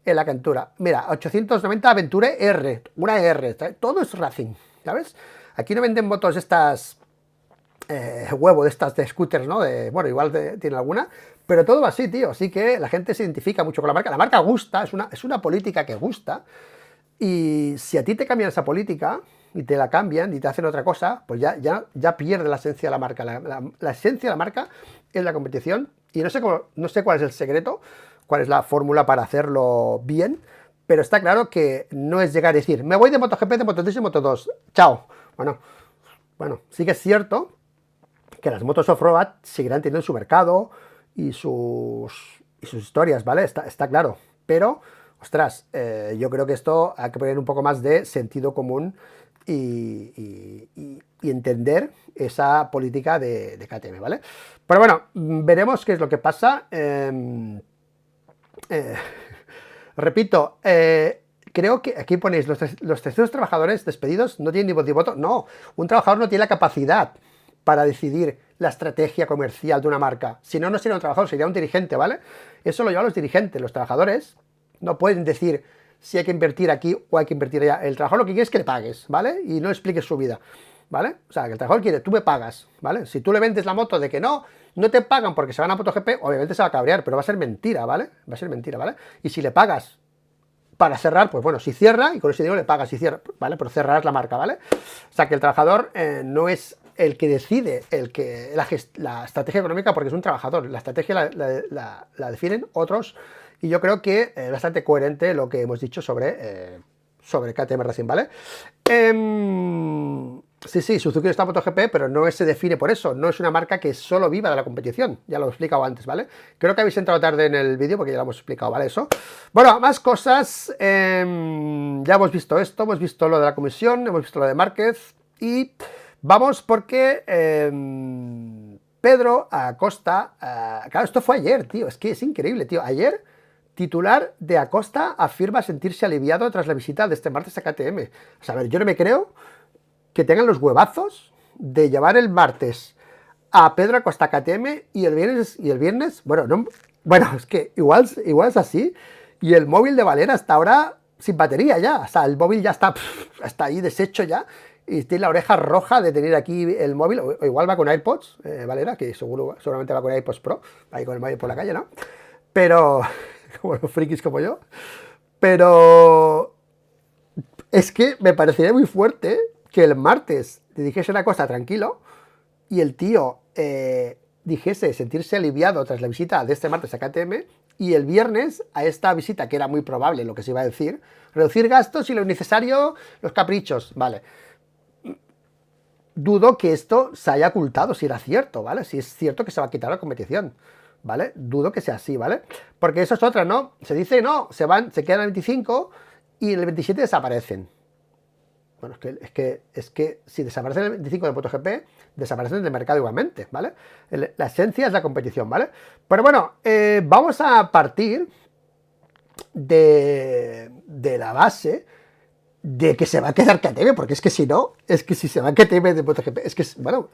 en la Aventura. Mira, 890 Aventure R, una R, ¿sabes? Todo es Racing, ¿sabes? Aquí no venden motos estas huevo de estas de scooters, ¿no? Bueno, igual tiene alguna, pero todo va así, tío. Así que la gente se identifica mucho con la marca. La marca gusta, es una política que gusta. Y si a ti te cambian esa política y te la cambian y te hacen otra cosa, pues ya pierde la esencia de la marca. La esencia de la marca es la competición. Y no sé cuál es el secreto, cuál es la fórmula para hacerlo bien, pero está claro que no es llegar y decir, me voy de MotoGP, de Moto3 y Moto2, chao. Bueno, sí que es cierto que las motos off-road seguirán teniendo su mercado y sus historias, ¿vale? Está claro, pero, ostras, yo creo que esto hay que poner un poco más de sentido común y entender esa política de KTM, ¿vale? Pero bueno, veremos qué es lo que pasa. Repito, creo que aquí ponéis los 300 trabajadores despedidos no tienen ni voz ni voto. No, un trabajador no tiene la capacidad para decidir la estrategia comercial de una marca. Si no, no sería un trabajador, sería un dirigente, ¿vale? Eso lo llevan los dirigentes. Los trabajadores no pueden decir si hay que invertir aquí o hay que invertir allá. El trabajador lo que quiere es que le pagues, ¿vale? Y no expliques su vida, ¿vale? O sea, que el trabajador quiere, tú me pagas, ¿vale? Si tú le vendes la moto de que no te pagan porque se van a MotoGP, obviamente se va a cabrear, pero va a ser mentira, ¿vale? Va a ser mentira, ¿vale? Y si le pagas para cerrar, pues bueno, si cierra y con ese dinero le pagas y cierra, ¿vale? Pero cerrarás la marca, ¿vale? O sea, que el trabajador no es el que decide la estrategia económica porque es un trabajador. La estrategia la definen otros y yo creo que es bastante coherente lo que hemos dicho sobre KTM Racing, ¿vale? Sí, Suzuki está en MotoGP, pero no se define por eso. No es una marca que solo viva de la competición. Ya lo he explicado antes, ¿vale? Creo que habéis entrado tarde en el vídeo porque ya lo hemos explicado, ¿vale? Eso. Bueno, más cosas. Ya hemos visto esto, hemos visto lo de la comisión, hemos visto lo de Márquez y vamos porque Pedro Acosta... claro, esto fue ayer, tío. Es que es increíble, tío. Ayer... Titular de Acosta afirma sentirse aliviado tras la visita de este martes a KTM. O sea, a ver, yo no me creo que tengan los huevazos de llevar el martes a Pedro Acosta a KTM y el viernes, bueno, es que igual es así, y el móvil de Valera hasta ahora sin batería ya, o sea, el móvil ya está ahí deshecho ya, y tiene la oreja roja de tener aquí el móvil, o igual va con AirPods, Valera, que seguramente va con AirPods Pro, ahí con el móvil por la calle, ¿no? Pero... como los frikis como yo, pero es que me parecería muy fuerte que el martes te dijese una cosa tranquilo y el tío dijese sentirse aliviado tras la visita de este martes a KTM y el viernes a esta visita, que era muy probable lo que se iba a decir, reducir gastos y lo necesario, los caprichos, vale. Dudo que esto se haya ocultado si era cierto, ¿vale? Si es cierto que se va a quitar la competición, ¿vale? Dudo que sea así, ¿vale? Porque eso es otra, ¿no? Se dice, no, se quedan el 25 y el 27 desaparecen. Bueno, es que si desaparecen el 25 de MotoGP, desaparecen del mercado igualmente, ¿vale? La esencia es la competición, ¿vale? Pero bueno, vamos a partir de la base de que se va a quedar KTM, porque es que si no, es que si se va a KTM de MotoGP, es que, bueno,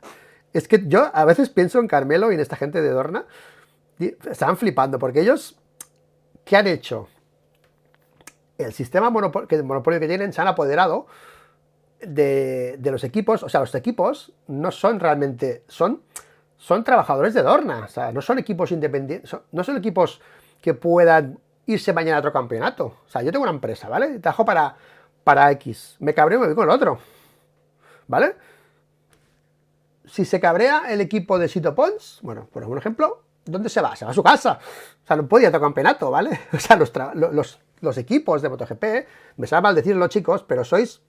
es que yo a veces pienso en Carmelo y en esta gente de Dorna. Estaban flipando, porque ellos, ¿qué han hecho? El sistema monopolio que tienen se han apoderado de los equipos. O sea, los equipos no son realmente, son trabajadores de Dorna, o sea, no son equipos independientes, no son equipos que puedan irse mañana a otro campeonato. O sea, yo tengo una empresa, ¿vale? Trabajo para X. Me cabreo y me voy con el otro, ¿vale? Si se cabrea el equipo de Sito Pons, bueno, por ejemplo, ¿dónde se va? Se va a su casa. O sea, no puede ir a otro campeonato, ¿vale? O sea, los equipos de MotoGP, me sabe mal decirlo, chicos, pero sois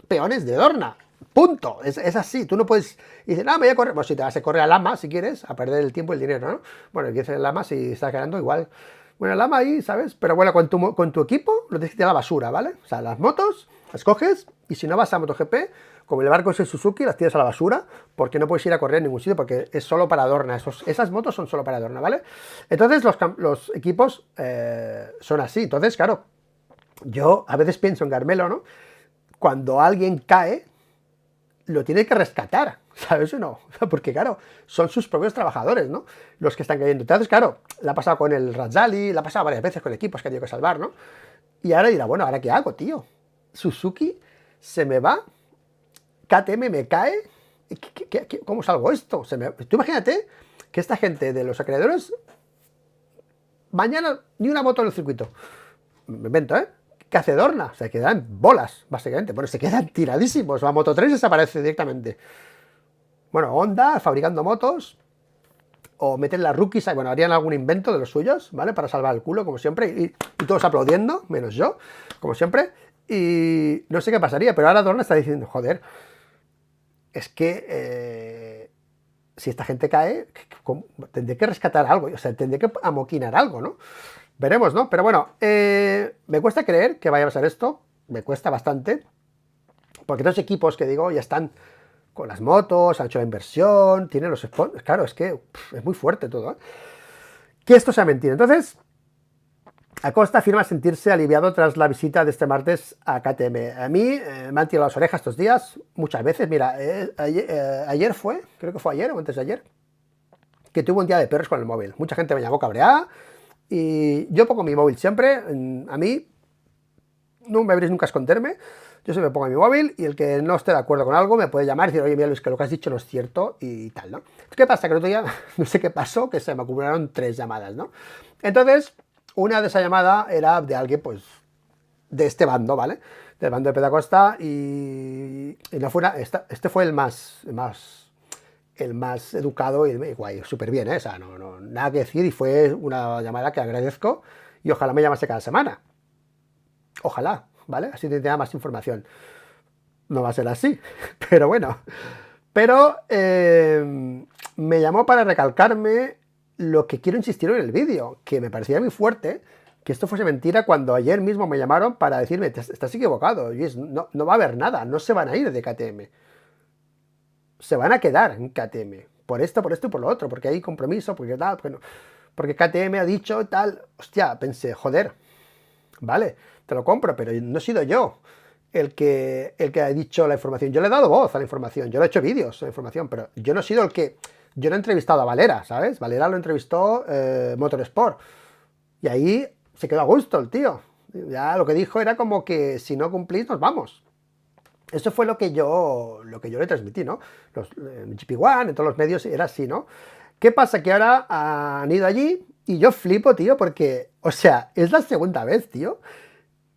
peones de Dorna. Punto. Es así. Tú no puedes... Y dices, no, me voy a correr. Bueno, si te vas a correr a Lama, si quieres, a perder el tiempo y el dinero, ¿no? Bueno, el que dice Lama, si estás ganando, igual. Bueno, Lama ahí, ¿sabes? Pero bueno, con tu equipo lo tienes que tirar a la basura, ¿vale? O sea, las motos, las coges, y si no vas a MotoGP, como el barco es el Suzuki, las tiras a la basura, porque no puedes ir a correr en ningún sitio, porque es solo para Dorna. Esas motos son solo para Dorna, ¿vale? Entonces, los equipos son así. Entonces, claro, yo a veces pienso en Carmelo, ¿no? Cuando alguien cae, lo tiene que rescatar, ¿sabes o no? Porque, claro, son sus propios trabajadores, ¿no? Los que están cayendo. Entonces, claro, la ha pasado con el Razzali, la ha pasado varias veces con equipos que ha tenido que salvar, ¿no? Y ahora dirá, bueno, ¿ahora qué hago, tío? Suzuki se me va, KTM me cae, ¿cómo salgo esto? Tú imagínate que esta gente de los acreedores, mañana ni una moto en el circuito. Me invento, ¿eh? ¿Qué hace Dorna? Se quedan bolas, básicamente. Bueno, se quedan tiradísimos. La Moto 3 desaparece directamente. Bueno, Honda fabricando motos. O meten las rookies, bueno, harían algún invento de los suyos, ¿vale? Para salvar el culo, como siempre. Y todos aplaudiendo, menos yo, como siempre. Y no sé qué pasaría, pero ahora Dorna está diciendo, joder, es que si esta gente cae, tendré que rescatar algo. O sea, tendré que amoquinar algo, ¿no? Veremos, ¿no? Pero bueno, me cuesta creer que vaya a pasar esto, me cuesta bastante, porque los equipos que digo ya están con las motos, han hecho la inversión, tienen los sponsors, claro, es que es muy fuerte todo, ¿eh? Que esto sea mentira. Entonces, Acosta afirma sentirse aliviado tras la visita de este martes a KTM. A mí me han tirado las orejas estos días, muchas veces. Mira, ayer fue, creo que fue ayer o antes de ayer, que tuve un día de perros con el móvil. Mucha gente me llamó cabreada. Y yo pongo mi móvil siempre, a mí no me veréis nunca esconderme, yo siempre pongo mi móvil y el que no esté de acuerdo con algo me puede llamar y decir, oye, mira Luis, que lo que has dicho no es cierto y tal, ¿no? ¿Qué pasa? Que el otro día, no sé qué pasó, que se me acumularon 3 llamadas, ¿no? Entonces, una de esas llamadas era de alguien, pues, de este bando, ¿vale? Del bando de Pedro Acosta y no fue este fue el más educado y guay, súper bien, ¿eh? O sea, no, nada que decir, y fue una llamada que agradezco y ojalá me llamase cada semana. Ojalá, ¿vale? Así tendría más información. No va a ser así, pero bueno. Pero me llamó para recalcarme lo que quiero insistir en el vídeo, que me parecía muy fuerte que esto fuese mentira cuando ayer mismo me llamaron para decirme, estás equivocado, Luis, no va a haber nada, no se van a ir de KTM. Se van a quedar en KTM, por esto y por lo otro, porque hay compromiso, porque tal, porque KTM ha dicho tal. Hostia, pensé, joder, vale, te lo compro, pero no he sido yo el que ha dicho la información. Yo le he dado voz a la información, yo le he hecho vídeos a la información, pero yo no he sido yo no he entrevistado a Valera, ¿sabes? Valera lo entrevistó Motorsport, y ahí se quedó a gusto el tío. Ya lo que dijo era como que si no cumplís, nos vamos. Eso fue lo que yo le transmití, ¿no? En GP1, en todos los medios, era así, ¿no? ¿Qué pasa? Que ahora han ido allí y yo flipo, tío, porque, o sea, es la segunda vez, tío,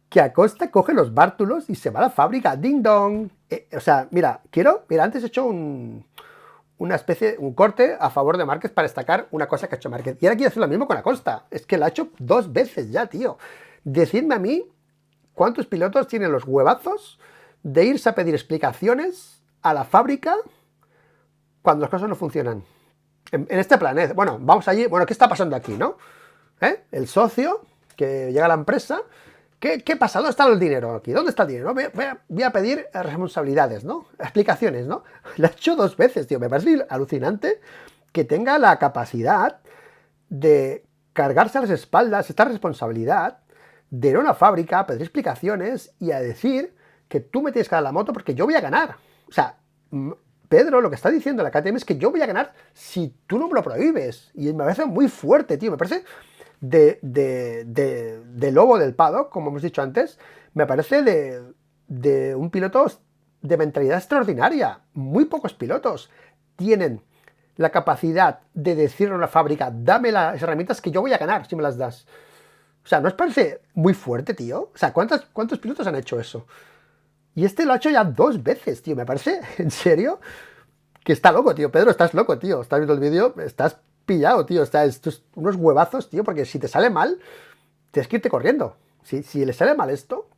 que Acosta coge los bártulos y se va a la fábrica, ding dong. O sea, mira, antes he hecho un corte a favor de Márquez para destacar una cosa que ha hecho Márquez. Y ahora quiero hacer lo mismo con Acosta. Es que lo ha hecho 2 veces ya, tío. Decidme a mí cuántos pilotos tienen los huevazos de irse a pedir explicaciones a la fábrica cuando las cosas no funcionan en este planeta. Bueno, vamos allí. Bueno, ¿qué está pasando aquí, no? El socio que llega a la empresa. ¿Qué pasa? ¿Dónde está el dinero aquí? ¿Dónde está el dinero? Voy a pedir responsabilidades, ¿no? Explicaciones, ¿no? Lo ha hecho 2 veces, tío. Me parece alucinante que tenga la capacidad de cargarse a las espaldas esta responsabilidad de ir a una fábrica a pedir explicaciones y a decir que tú me tienes que dar la moto porque yo voy a ganar. O sea, Pedro lo que está diciendo la KTM es que yo voy a ganar si tú no me lo prohíbes. Y me parece muy fuerte, tío. Me parece de lobo del paddock, como hemos dicho antes. Me parece de un piloto de mentalidad extraordinaria. Muy pocos pilotos tienen la capacidad de decirle a una fábrica, dame las herramientas que yo voy a ganar si me las das. O sea, ¿no os parece muy fuerte, tío? O sea, ¿cuántos pilotos han hecho eso? Y este lo ha hecho ya 2 veces, tío. Me parece, en serio, que está loco, tío. Pedro, estás loco, tío. Estás viendo el vídeo, estás pillado, tío. Estos unos huevazos, tío, porque si te sale mal, tienes que irte corriendo. Si le sale mal esto,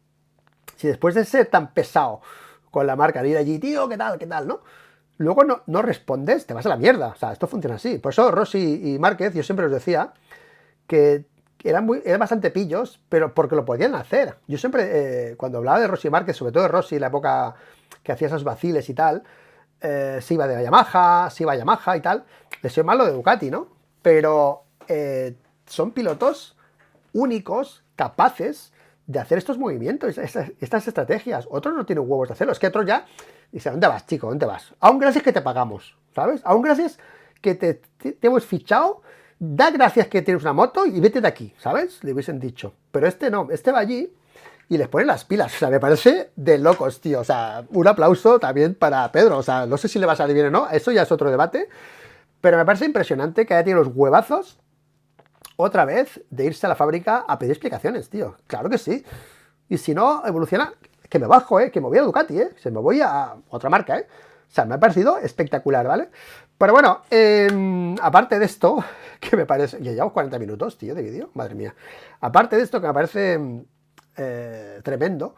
si después de ser tan pesado con la marca, de ir allí, tío, qué tal, ¿no? Luego no respondes, te vas a la mierda. O sea, esto funciona así. Por eso Rossi y Márquez, yo siempre os decía que eran bastante pillos, pero porque lo podían hacer. Yo siempre, cuando hablaba de Rossi y Márquez, sobre todo de Rossi, la época que hacía esos vaciles y tal, se iba de Yamaha, se iba a Yamaha y tal, les soy malo de Ducati, ¿no? Pero son pilotos únicos, capaces de hacer estos movimientos, estas estrategias. Otros no tienen huevos de hacerlo. Es que otros ya dicen, ¿dónde vas, chico? ¿Dónde vas? Aún gracias que te pagamos, ¿sabes? Aún gracias que te hemos fichado, da gracias que tienes una moto y vete de aquí, ¿sabes? Le hubiesen dicho. Pero este no, este va allí y les ponen las pilas. O sea, me parece de locos, tío. O sea, un aplauso también para Pedro. O sea, no sé si le va a salir bien o no, eso ya es otro debate. Pero me parece impresionante que haya tenido los huevazos otra vez de irse a la fábrica a pedir explicaciones, tío. Claro que sí. Y si no evoluciona, que me bajo, que me voy a Ducati, se me voy a otra marca, O sea, me ha parecido espectacular, ¿vale? Pero bueno, aparte de esto, que me parece... Ya llevamos 40 minutos, tío, de vídeo, madre mía. Aparte de esto, que me parece tremendo,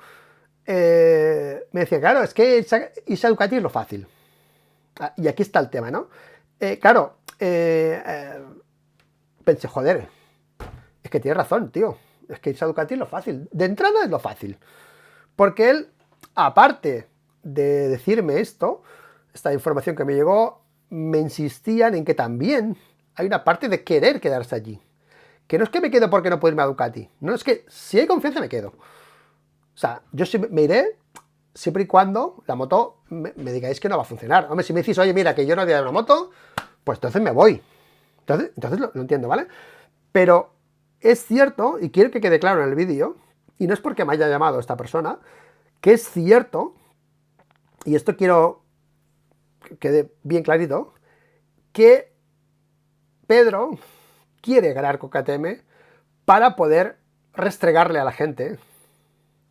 me decía, claro, es que irse a Ducati es lo fácil. Y aquí está el tema, ¿no? Claro, pensé, joder, es que tienes razón, tío. Es que irse a Ducati es lo fácil. De entrada es lo fácil. Porque él, aparte de decirme esto, esta información que me llegó, me insistían en que también hay una parte de querer quedarse allí. Que no es que me quedo porque no puedo irme a Ducati. No, es que si hay confianza me quedo. O sea, yo me iré siempre y cuando la moto me digáis que no va a funcionar. Hombre, si me decís, oye, mira, que yo no voy a una moto, pues entonces me voy. Entonces lo entiendo, ¿vale? Pero es cierto, y quiero que quede claro en el vídeo, y no es porque me haya llamado esta persona, que es cierto, y esto quiero que quede bien clarito, que Pedro quiere ganar con KTM para poder restregarle a la gente.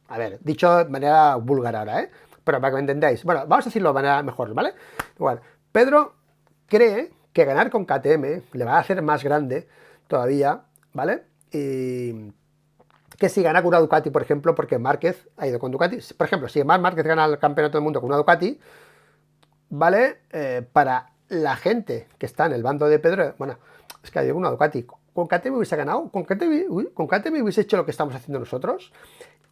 A ver, dicho de manera vulgar ahora, pero para que me entendáis. Bueno, vamos a decirlo de manera mejor, ¿vale? Igual, Pedro cree que ganar con KTM le va a hacer más grande todavía, ¿vale? Y que si gana con una Ducati, por ejemplo, porque Márquez ha ido con Ducati. Por ejemplo, si Márquez gana el campeonato del mundo con una Ducati, ¿vale? Para la gente que está en el bando de Pedro, bueno, es que hay una Ducati. Con KTM hubiese ganado, con KTM hubiese hecho lo que estamos haciendo nosotros.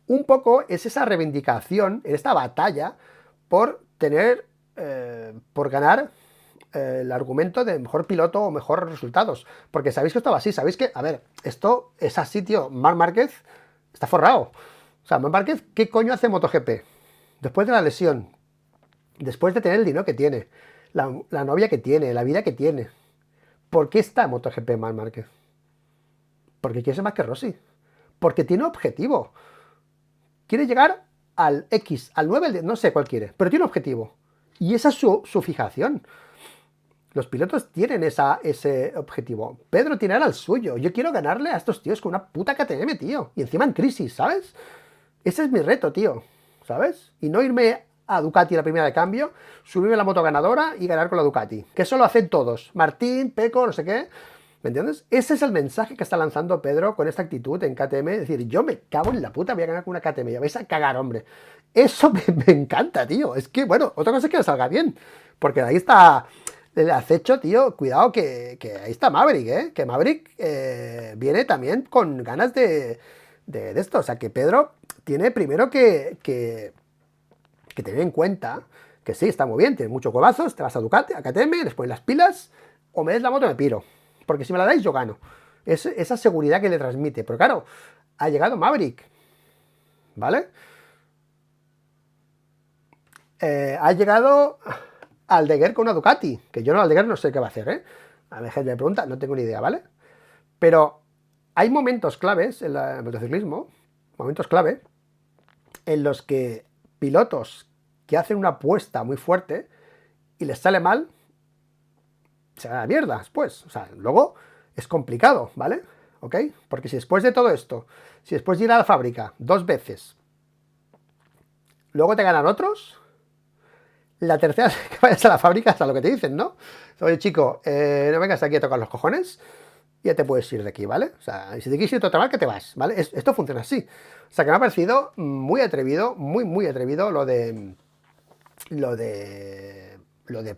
Un poco es esa reivindicación, en esta batalla, por tener, por ganar el argumento de mejor piloto o mejores resultados. Porque sabéis que esto va así, sabéis que, a ver, esto es así, tío. Marc Márquez está forrado. O sea, Marc Márquez, ¿qué coño hace MotoGP? Después de la lesión, después de tener el dinero que tiene, la novia que tiene, la vida que tiene. ¿Por qué está en MotoGP Marc Márquez? Porque quiere ser más que Rossi. Porque tiene objetivo. Quiere llegar al X, al 9, al 10, no sé cuál quiere, pero tiene objetivo. Y esa es su fijación. Los pilotos tienen ese objetivo. Pedro tiene ahora el suyo. Yo quiero ganarle a estos tíos con una puta KTM, tío. Y encima en crisis, ¿sabes? Ese es mi reto, tío. ¿Sabes? Y no irme a Ducati la primera de cambio, subirme a la moto ganadora y ganar con la Ducati. Que eso lo hacen todos. Martín, Peco, no sé qué. ¿Me entiendes? Ese es el mensaje que está lanzando Pedro con esta actitud en KTM. Es decir, yo me cago en la puta, voy a ganar con una KTM. Ya vais a cagar, hombre. Eso me encanta, tío. Es que, bueno, otra cosa es que le salga bien. Porque ahí está el acecho, tío. Cuidado que ahí está Maverick, ¿eh? Que Maverick viene también con ganas de esto. O sea, que Pedro tiene primero que tener en cuenta que sí, está muy bien, tienes muchos huevazos, te vas a Ducati, a KTM, les pones las pilas, o me des la moto y me piro. Porque si me la dais, yo gano. Es esa seguridad que le transmite. Pero claro, ha llegado Maverick, ¿vale? Ha llegado Aldeguer con una Ducati, que yo no, Aldeguer no sé qué va a hacer, A ver, gente me pregunta, no tengo ni idea, ¿vale? Pero hay momentos claves en el motociclismo, momentos clave, en los que pilotos que hacen una apuesta muy fuerte y les sale mal, se van a la mierda después. O sea, luego es complicado, ¿vale? ¿ok? Porque si después de todo esto, si después de ir a la fábrica 2 veces, luego te ganan otros, la tercera vez que vayas a la fábrica hasta lo que te dicen, ¿no? Oye, chico, no vengas aquí a tocar los cojones, ya te puedes ir de aquí, ¿vale? O sea, si te quieres ir a otra marca, te vas, ¿vale? Esto funciona así. O sea, que me ha parecido muy atrevido, muy atrevido lo de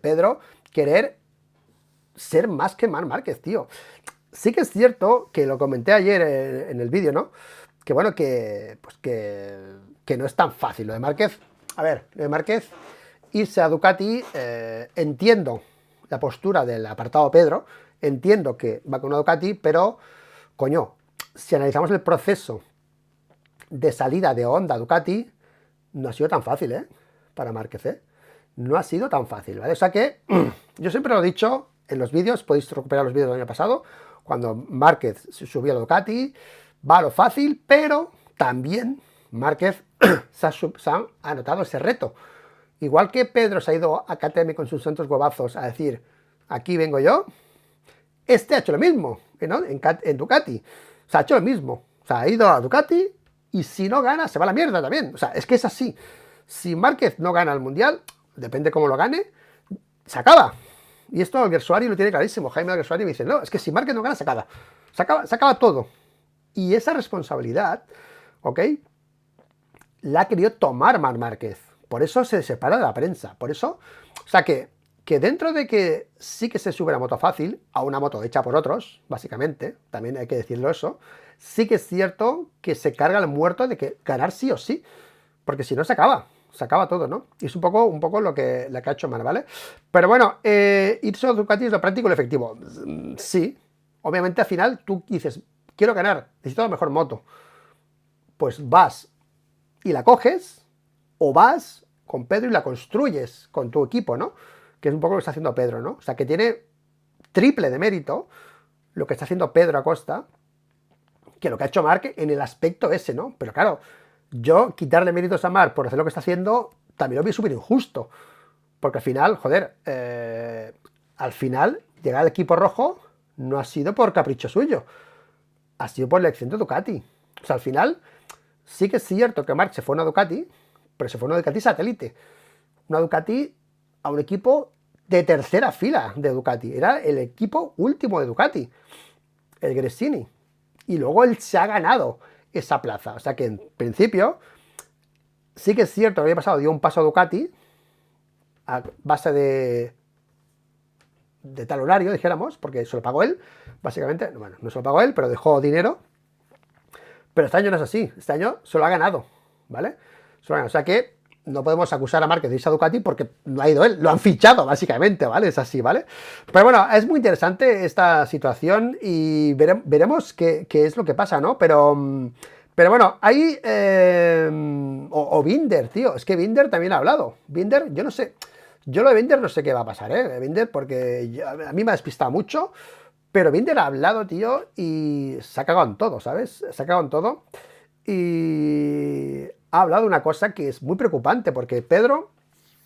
Pedro, querer ser más que Marc Márquez, tío. Sí que es cierto que lo comenté ayer en el vídeo, ¿no? Que bueno, pues que no es tan fácil lo de Márquez. A ver, lo de Márquez, irse a Ducati, entiendo la postura del apartado Pedro, entiendo que va con una Ducati, pero, coño, si analizamos el proceso de salida de Honda a Ducati, no ha sido tan fácil, ¿eh? Para Márquez, ¿eh? No ha sido tan fácil, ¿vale? O sea que, yo siempre lo he dicho en los vídeos, podéis recuperar los vídeos del año pasado, cuando Márquez se subió a Ducati, va a lo fácil, pero también Márquez se ha anotado ese reto. Igual que Pedro se ha ido a KTM con sus santos huevazos a decir, aquí vengo yo, este ha hecho lo mismo, ¿no? En Ducati. O sea, ha hecho lo mismo. O sea, ha ido a Ducati y si no gana, se va a la mierda también. O sea, es que es así. Si Márquez no gana el Mundial, depende cómo lo gane, se acaba. Y esto Alguersuari lo tiene clarísimo. Jaime Alguersuari me dice, no, es que si Márquez no gana, se acaba. Se acaba todo. Y esa responsabilidad, ¿ok? La ha querido tomar Marc Márquez. Por eso se separa de la prensa. Por eso, o sea que dentro de que sí que se sube la moto fácil, a una moto hecha por otros, básicamente, también hay que decirlo eso, sí que es cierto que se carga el muerto de que ganar sí o sí, porque si no se acaba todo, ¿no? Y es un poco lo que ha hecho Marc, ¿vale? Pero bueno, irse a Ducati es lo práctico y lo efectivo. Sí, obviamente al final tú dices, quiero ganar, necesito la mejor moto. Pues vas y la coges, o vas con Pedro y la construyes con tu equipo, ¿no? Que es un poco lo que está haciendo Pedro, ¿no? O sea, que tiene triple de mérito lo que está haciendo Pedro Acosta que lo que ha hecho Marc en el aspecto ese, ¿no? Pero claro, yo quitarle méritos a Marc por hacer lo que está haciendo también lo vi súper injusto. Porque al final, joder, al final llegar al equipo rojo no ha sido por capricho suyo, ha sido por elección de Ducati. O sea, al final sí que es cierto que Marc se fue a una Ducati, pero se fue a una Ducati satélite. Una Ducati a un equipo de tercera fila de Ducati. Era el equipo último de Ducati, el Gresini. Y luego él se ha ganado esa plaza. O sea que en principio sí que es cierto que el año pasado dio un paso a Ducati a base de talonario, dijéramos, porque se lo pagó él, básicamente. Bueno, no se lo pagó él, pero dejó dinero. Pero este año no es así. Este año se lo ha ganado, ¿vale? Se lo ha ganado. O sea que no podemos acusar a Márquez de irse a Ducati porque no ha ido él, lo han fichado básicamente, ¿vale? Es así, ¿vale? Pero bueno, es muy interesante esta situación y veremos qué es lo que pasa, ¿no? Pero bueno, hay... o Binder, tío, es que Binder también ha hablado. Binder, yo no sé, yo lo de Binder no sé qué va a pasar, ¿eh? Binder, porque a mí me ha despistado mucho, pero Binder ha hablado, tío, y se ha cagado en todo, ¿sabes? Se ha cagado en todo. Y ha hablado de una cosa que es muy preocupante, porque Pedro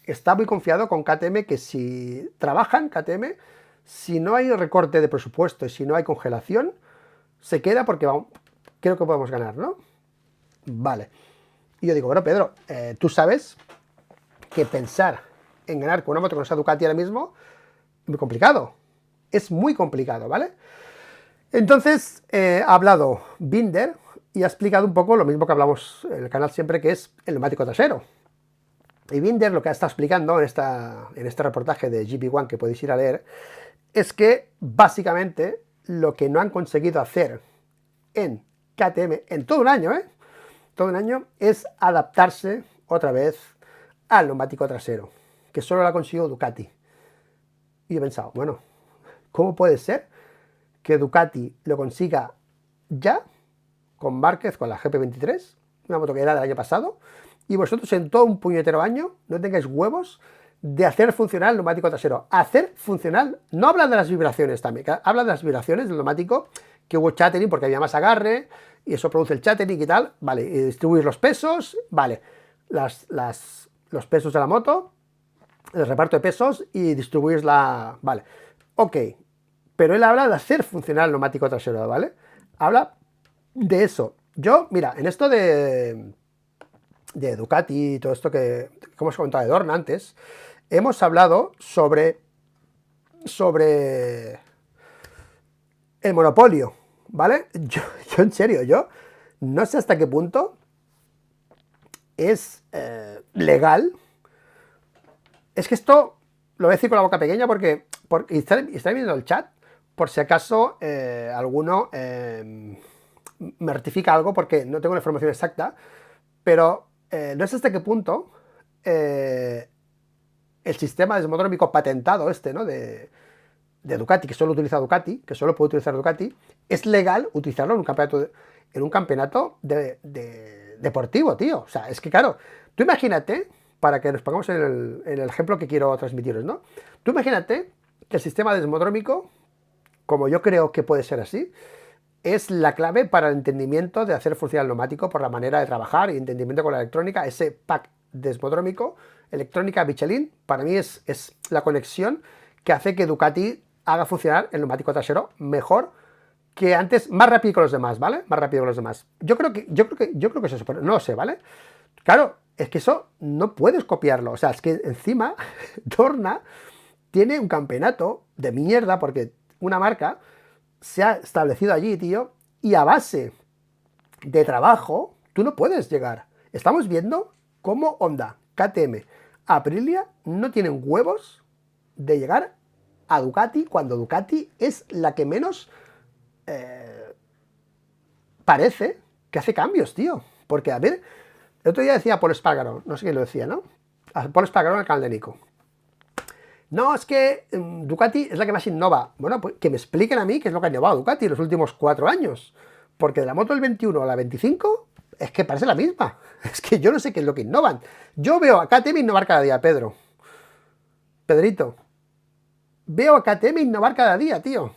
está muy confiado con KTM que si trabajan KTM, si no hay recorte de presupuesto y si no hay congelación, se queda porque creo que podemos ganar, ¿no? Vale. Y yo digo, bueno, Pedro, tú sabes que pensar en ganar con una moto que no sea Ducati ahora mismo es muy complicado. Es muy complicado, ¿vale? Entonces, ha hablado Binder y ha explicado un poco lo mismo que hablamos en el canal siempre, que es el neumático trasero. Y Binder lo que está explicando en este reportaje de GP1 que podéis ir a leer, es que básicamente lo que no han conseguido hacer en KTM en todo un año, todo un año, es adaptarse otra vez al neumático trasero, que solo lo ha conseguido Ducati. Y he pensado, bueno, ¿cómo puede ser que Ducati lo consiga ya con Márquez, con la GP23, una moto que era del año pasado, y vosotros en todo un puñetero año no tengáis huevos de hacer funcionar el neumático trasero? Hacer funcionar, no habla de las vibraciones también, habla de las vibraciones del neumático, que hubo chattering porque había más agarre, y eso produce el chattering y tal, vale, y distribuir los pesos, vale, los pesos de la moto, el reparto de pesos y distribuir vale, ok, pero él habla de hacer funcionar el neumático trasero, ¿vale? habla de eso. Yo, mira, en esto de Ducati y todo esto que hemos comentado de Dorna antes, hemos hablado sobre el monopolio, ¿vale? Yo en serio, yo no sé hasta qué punto es legal. Es que esto lo voy a decir con la boca pequeña porque y está viendo el chat por si acaso alguno me rectifica algo porque no tengo la información exacta, pero no sé hasta qué punto el sistema desmodrómico patentado ¿no? de Ducati, que solo utiliza Ducati, que solo puede utilizar Ducati, es legal utilizarlo en un campeonato deportivo, tío. O sea, es que claro, tú imagínate, para que nos pongamos en el ejemplo que quiero transmitiros, ¿no? Tú imagínate que el sistema desmodrómico, como yo creo que puede ser así, es la clave para el entendimiento de hacer funcionar el neumático por la manera de trabajar y entendimiento con la electrónica. Ese pack desmodrómico, electrónica Michelin, para mí es la conexión que hace que Ducati haga funcionar el neumático trasero mejor que antes, más rápido que los demás, ¿vale? Más rápido que los demás. Yo creo que es eso, pero no lo sé, ¿vale? Claro, es que eso no puedes copiarlo. O sea, es que encima Dorna tiene un campeonato de mierda porque una marca se ha establecido allí, tío, y a base de trabajo tú no puedes llegar. Estamos viendo cómo Honda, KTM, Aprilia no tienen huevos de llegar a Ducati cuando Ducati es la que menos parece que hace cambios, tío. Porque, a ver, el otro día decía Paul Espargaró, no sé quién lo decía, ¿no? Paul Espargaró en el canal de Nico. No, es que Ducati es la que más innova. Bueno, pues que me expliquen a mí qué es lo que ha innovado Ducati en los últimos 4 años. Porque de la moto del 21 a la 25 es que parece la misma. Es que yo no sé qué es lo que innovan. Yo veo a KTM innovar cada día, Pedrito. Veo a KTM innovar cada día, tío.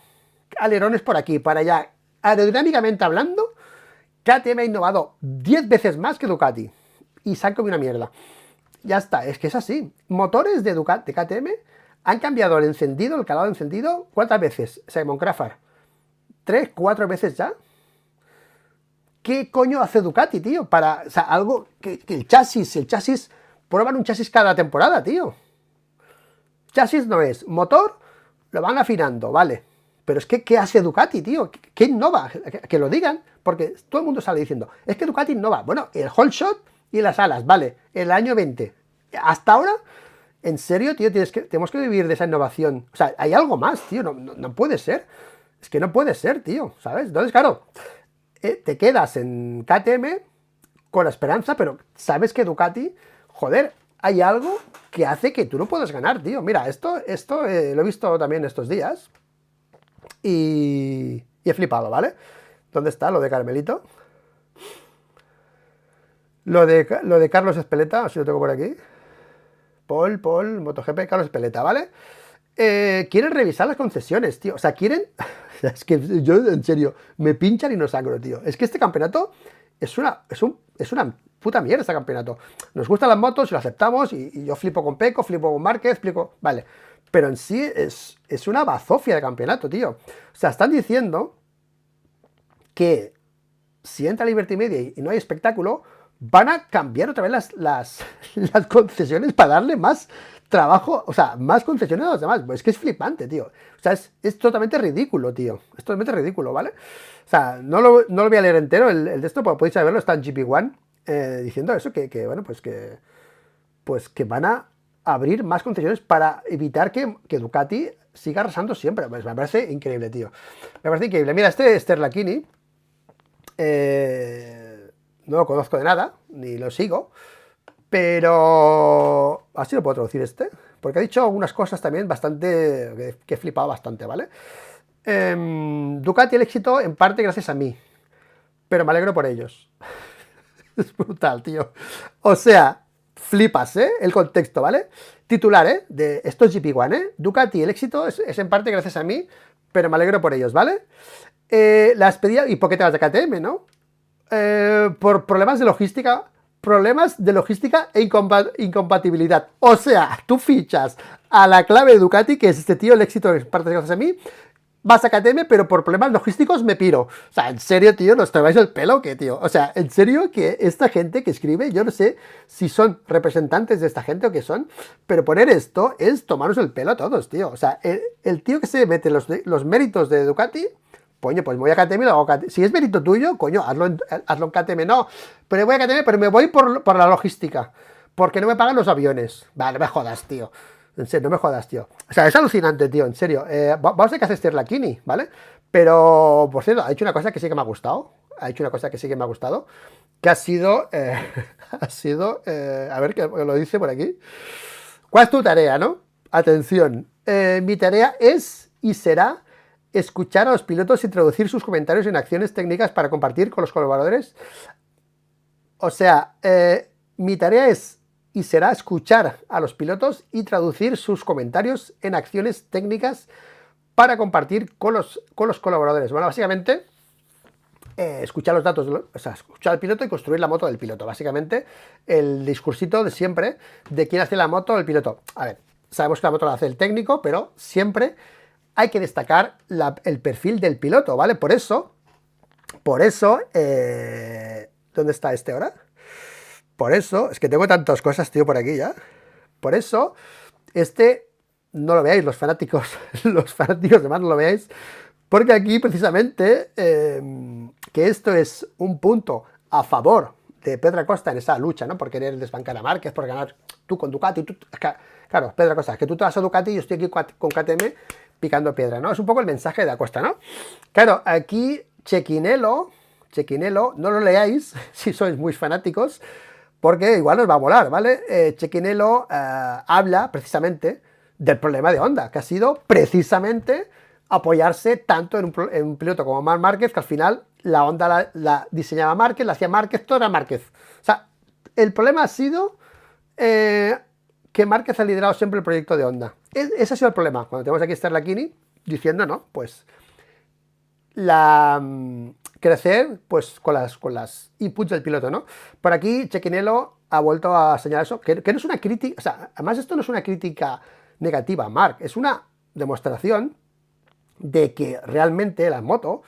Alerones por aquí, para allá. Aerodinámicamente hablando, KTM ha innovado 10 veces más que Ducati. Y saco una mierda. Ya está, es que es así. Motores de Ducati, de KTM, han cambiado el encendido, el calado de encendido, ¿cuántas veces? Simon Crawford. 3, 4 veces ya. ¿Qué coño hace Ducati, tío? Para, o sea, algo que el chasis, prueban un chasis cada temporada, tío. Chasis no es, motor, lo van afinando, vale. Pero es que, ¿qué hace Ducati, tío? ¿Qué innova? Que lo digan, porque todo el mundo sale diciendo, es que Ducati innova. Bueno, el whole shot y las alas, vale, el año 20. Hasta ahora, en serio, tío, tenemos que vivir de esa innovación. O sea, hay algo más, tío, no puede ser. Es que no puede ser, tío, ¿sabes? Entonces, claro, te quedas en KTM con la esperanza, pero sabes que Ducati, joder, hay algo que hace que tú no puedas ganar, tío. Mira, esto lo he visto también estos días y he flipado, ¿vale? ¿Dónde está lo de Carmelito? Lo de Carlos Espeleta, si lo tengo por aquí. Paul, MotoGP, Carlos Espeleta, ¿vale? Quieren revisar las concesiones, tío. O sea, quieren... Es que yo, en serio, me pinchan y no sangro, tío. Es que este campeonato es una puta mierda, este campeonato. Nos gustan las motos y lo aceptamos y yo flipo con Pecco, flipo con Márquez, Vale. Pero en sí es una bazofia de campeonato, tío. O sea, están diciendo que si entra Liberty Media y no hay espectáculo, van a cambiar otra vez las concesiones para darle más trabajo, o sea, más concesiones a los demás. Pues es que es flipante, tío. O sea, es totalmente ridículo, tío. Es totalmente ridículo, ¿vale? O sea, no lo voy a leer entero, el de esto, porque podéis saberlo, está en GP1 diciendo eso, bueno, pues que van a abrir más concesiones para evitar que Ducati siga arrasando siempre. Pues me parece increíble, tío. Me parece increíble. Mira, este Sterlachini, no lo conozco de nada, ni lo sigo, pero así lo puedo traducir porque ha dicho algunas cosas también bastante, que he flipado bastante, ¿vale? Ducati el éxito en parte gracias a mí, pero me alegro por ellos. Es brutal, tío. O sea, flipas, el contexto, ¿vale? Titular, de esto es GP1, Ducati el éxito es en parte gracias a mí, pero me alegro por ellos, ¿vale? Las pedía, ¿y por qué te vas de KTM, no? Por problemas de logística e incompatibilidad. O sea, tú fichas a la clave de Ducati, que es este tío, el éxito es parte gracias a mí, vas a KTM, pero por problemas logísticos me piro. O sea, en serio, tío, ¿nos tomáis el pelo o qué, tío? O sea, en serio que esta gente que escribe, yo no sé si son representantes de esta gente o qué son, pero poner esto es tomarnos el pelo a todos, tío. O sea, el tío que se mete los méritos de Ducati, coño, pues me voy a KTM y lo hago KTM. Si es mérito tuyo, coño, hazlo en KTM. No, pero voy a KTM, pero me voy por la logística, porque no me pagan los aviones. Vale, no me jodas, tío. En serio, no me jodas, tío. O sea, es alucinante, tío, en serio. Vamos a ver qué hace Sterlachini, ¿vale? Pero, por cierto, ha dicho una cosa que sí que me ha gustado. Ha dicho una cosa que sí que me ha gustado. Que ha sido... a ver, que lo dice por aquí. ¿Cuál es tu tarea, no? Atención. Mi tarea es y será escuchar a los pilotos y traducir sus comentarios en acciones técnicas para compartir con los colaboradores. O sea, mi tarea es y será escuchar a los pilotos y traducir sus comentarios en acciones técnicas para compartir con los colaboradores. Bueno, básicamente, escuchar los datos, o sea, escuchar al piloto y construir la moto del piloto. Básicamente, el discursito de siempre de quién hace la moto del piloto. A ver, sabemos que la moto la hace el técnico, pero siempre hay que destacar el perfil del piloto, ¿vale? Por eso, ¿dónde está este ahora? Por eso, es que tengo tantas cosas, tío, por aquí ya. Por eso, no lo veáis, los fanáticos demás no lo veáis, porque aquí precisamente, que esto es un punto a favor de Pedro Acosta en esa lucha, ¿no? Por querer desbancar a Márquez, por ganar tú con Ducati, claro, Pedro Acosta, es que tú te vas a Ducati y yo estoy aquí con KTM picando piedra, ¿no? Es un poco el mensaje de Acosta, ¿no? Claro, aquí Cecchinello, no lo leáis si sois muy fanáticos, porque igual os va a molar, ¿vale? Cecchinello habla precisamente del problema de Honda, que ha sido precisamente apoyarse tanto en un piloto como Marc Márquez, que al final la Honda la diseñaba Márquez, la hacía Márquez, todo era Márquez. O sea, el problema ha sido que Márquez ha liderado siempre el proyecto de Honda. Ese ha sido el problema. Cuando tenemos aquí a Sterlachini diciendo, no, pues crecer pues con las inputs del piloto, ¿no? Por aquí Cecchinello ha vuelto a señalar eso, que no es una crítica, o sea, además esto no es una crítica negativa a Marc, es una demostración de que realmente las motos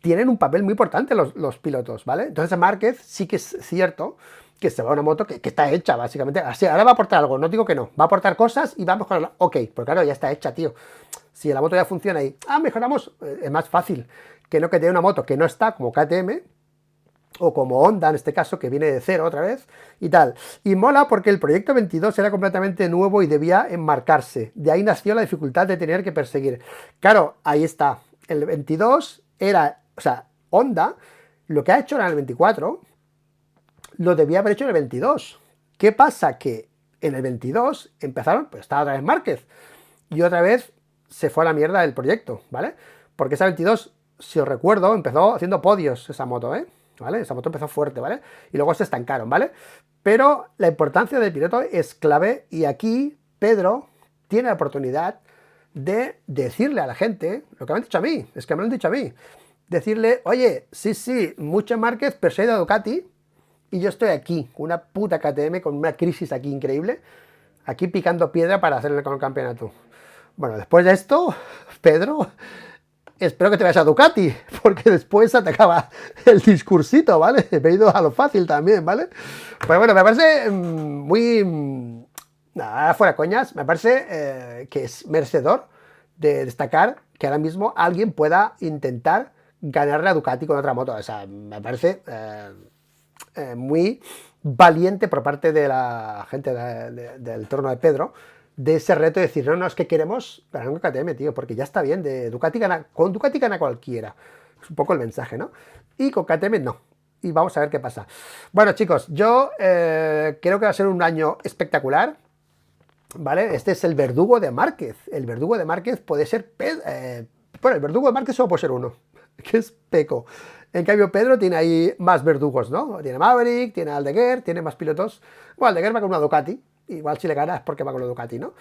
tienen un papel muy importante los pilotos, ¿vale? Entonces a Márquez sí que es cierto que se va a una moto que está hecha, básicamente. Así, ahora va a aportar algo, no digo que no, va a aportar cosas y va a mejorarla. Ok, pues claro, ya está hecha, tío. Si la moto ya funciona y, mejoramos, es más fácil que no que tenga una moto que no está como KTM, o como Honda en este caso, que viene de cero otra vez, y tal. Y mola porque el proyecto 22 era completamente nuevo y debía enmarcarse. De ahí nació la dificultad de tener que perseguir. Claro, ahí está. El 22 era, o sea, Honda, lo que ha hecho en el 24, lo debía haber hecho en el 22. ¿Qué pasa? Que en el 22 empezaron, pues estaba otra vez Márquez, y otra vez se fue a la mierda del proyecto, ¿vale? Porque esa 22, si os recuerdo, empezó haciendo podios esa moto, ¿vale? Esa moto empezó fuerte, ¿vale? Y luego se estancaron, ¿vale? Pero la importancia del piloto es clave y aquí Pedro tiene la oportunidad de decirle a la gente lo que me han dicho a mí, es que me lo han dicho a mí, decirle, oye, sí, mucho Márquez, pero se ha ido a Ducati y yo estoy aquí, con una puta KTM, con una crisis aquí increíble, aquí picando piedra para hacerle con el campeonato. Bueno, después de esto, Pedro, espero que te vayas a Ducati, porque después se te acaba el discursito, ¿vale? He ido a lo fácil también, ¿vale? Pues bueno, me parece muy... Nada, fuera coñas, me parece que es merecedor de destacar que ahora mismo alguien pueda intentar ganarle a Ducati con otra moto. O sea, me parece muy valiente por parte de la gente del torno de Pedro, de ese reto de decir, no, es que queremos ganar con KTM, tío, porque ya está bien, con Ducati gana cualquiera. Es un poco el mensaje, ¿no? Y con KTM no. Y vamos a ver qué pasa. Bueno, chicos, yo creo que va a ser un año espectacular, ¿vale? Este es el verdugo de Márquez. El verdugo de Márquez puede ser... bueno, el verdugo de Márquez solo puede ser uno, que es Pecco. En cambio, Pedro tiene ahí más verdugos, ¿no? Tiene Maverick, tiene Aldeguer, tiene más pilotos. Bueno, Aldeguer va con una Ducati. Igual si le gana es porque va con la Ducati, ¿no?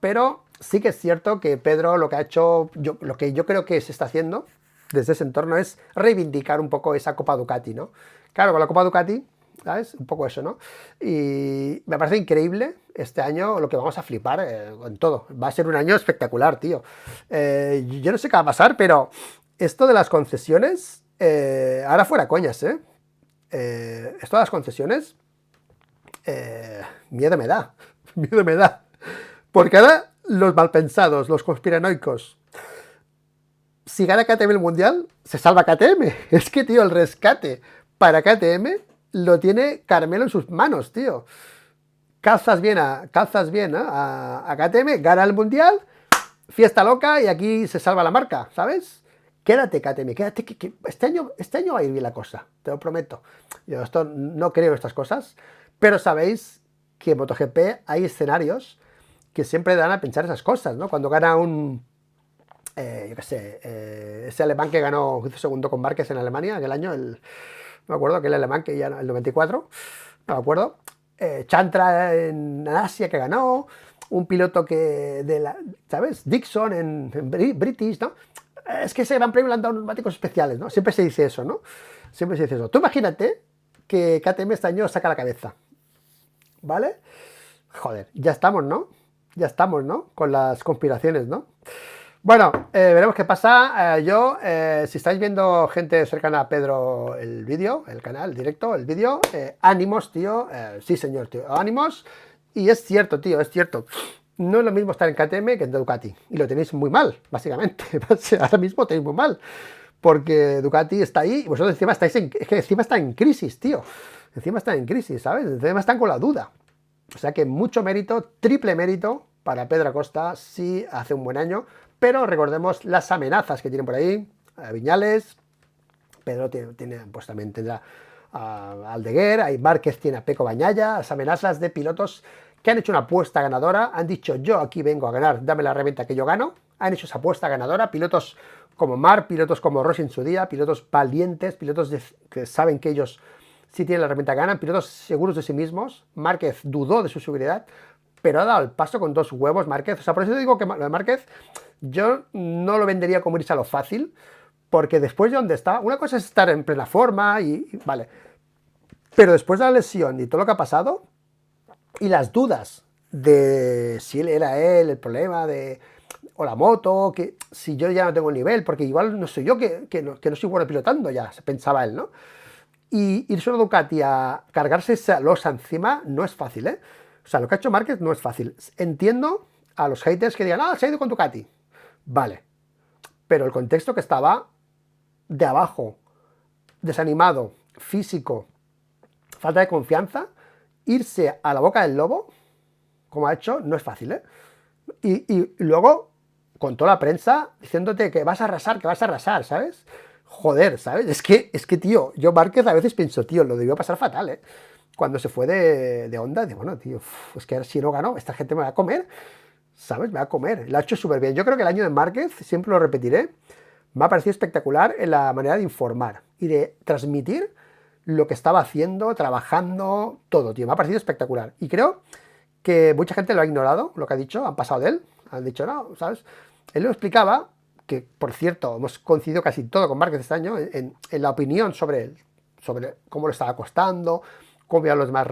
Pero sí que es cierto que Pedro lo que ha hecho, lo que yo creo que se está haciendo desde ese entorno es reivindicar un poco esa Copa Ducati, ¿no? Claro, con la Copa Ducati ¿sabes? Un poco eso, ¿no? Y me parece increíble este año lo que vamos a flipar con todo. Va a ser un año espectacular, tío. Yo no sé qué va a pasar, pero esto de las concesiones, ahora fuera coñas, ¿eh? Esto de las concesiones, miedo me da, miedo me da. Porque ahora los malpensados, los conspiranoicos, si gana KTM el mundial, se salva KTM. Es que, tío, el rescate para KTM lo tiene Carmelo en sus manos, tío. Calzas bien a KTM, gana el mundial, fiesta loca y aquí se salva la marca, ¿sabes? Quédate, KTM, quédate, que este año va a ir bien la cosa, te lo prometo. Yo no creo en estas cosas, pero sabéis que en MotoGP hay escenarios que siempre dan a pensar esas cosas, ¿no? Cuando gana yo qué sé, ese alemán que ganó, hizo segundo con Márquez en Alemania, aquel año, no me acuerdo, aquel alemán que ya, el 94, no me acuerdo, Chantra en Asia que ganó, un piloto ¿sabes? Dixon en British, ¿no? Es que ese Gran Premio le han dado neumáticos especiales, ¿no? Siempre se dice eso, ¿no? Siempre se dice eso. Tú imagínate que KTM este año saca la cabeza, ¿vale? Joder, ya estamos, ¿no? Ya estamos, ¿no? Con las conspiraciones, ¿no? Bueno, veremos qué pasa. Si estáis viendo gente cercana a Pedro el vídeo, el canal, el directo, el vídeo, ánimos, tío. Sí, señor, tío, ánimos. Y es cierto, tío, es cierto. No es lo mismo estar en KTM que en Ducati. Y lo tenéis muy mal, básicamente. Ahora mismo tenéis muy mal. Porque Ducati está ahí y vosotros encima estáis es que encima está en crisis, tío. Encima está en crisis, ¿sabes? Encima están con la duda. O sea que mucho mérito, triple mérito para Pedro Acosta si hace un buen año. Pero recordemos las amenazas que tienen por ahí. Viñales, Pedro tiene pues también tendrá a Aldeguer, ahí Márquez tiene a Peco Bañaya, las amenazas de pilotos que han hecho una apuesta ganadora, han dicho yo aquí vengo a ganar, dame la herramienta que yo gano, han hecho esa apuesta ganadora, pilotos como Marc, pilotos como Rossi en su día, pilotos valientes, pilotos que saben que ellos sí tienen la herramienta que ganan, pilotos seguros de sí mismos. Márquez dudó de su seguridad, pero ha dado el paso con 2 huevos Márquez, o sea, por eso digo que lo de Márquez yo no lo vendería como irse a lo fácil, porque después de donde está, una cosa es estar en plena forma vale, pero después de la lesión y todo lo que ha pasado, y las dudas de si era él el problema o la moto, que si yo ya no tengo el nivel, porque igual no soy yo que no soy bueno pilotando ya, se pensaba él, ¿no? Y irse a Ducati a cargarse esa losa encima no es fácil, ¿eh? O sea, lo que ha hecho Márquez no es fácil. Entiendo a los haters que digan, se ha ido con Ducati. Vale, pero el contexto que estaba de abajo, desanimado, físico, falta de confianza, irse a la boca del lobo, como ha hecho, no es fácil, ¿eh? Y luego, con toda la prensa, diciéndote que vas a arrasar, ¿sabes? Joder, ¿sabes? Es que, tío, yo Márquez a veces pienso, tío, lo debió pasar fatal, ¿eh? Cuando se fue de Honda, digo, bueno, tío, es que si no ganó, esta gente me va a comer, ¿sabes? Me va a comer. Lo ha hecho súper bien. Yo creo que el año de Márquez, siempre lo repetiré, me ha parecido espectacular en la manera de informar y de transmitir lo que estaba haciendo, trabajando, todo, tío. Me ha parecido espectacular. Y creo que mucha gente lo ha ignorado, lo que ha dicho, han pasado de él, han dicho, no, ¿sabes? Él lo explicaba, que por cierto, hemos coincidido casi todo con Márquez este año, en la opinión sobre él, sobre cómo lo estaba costando, cómo iban los demás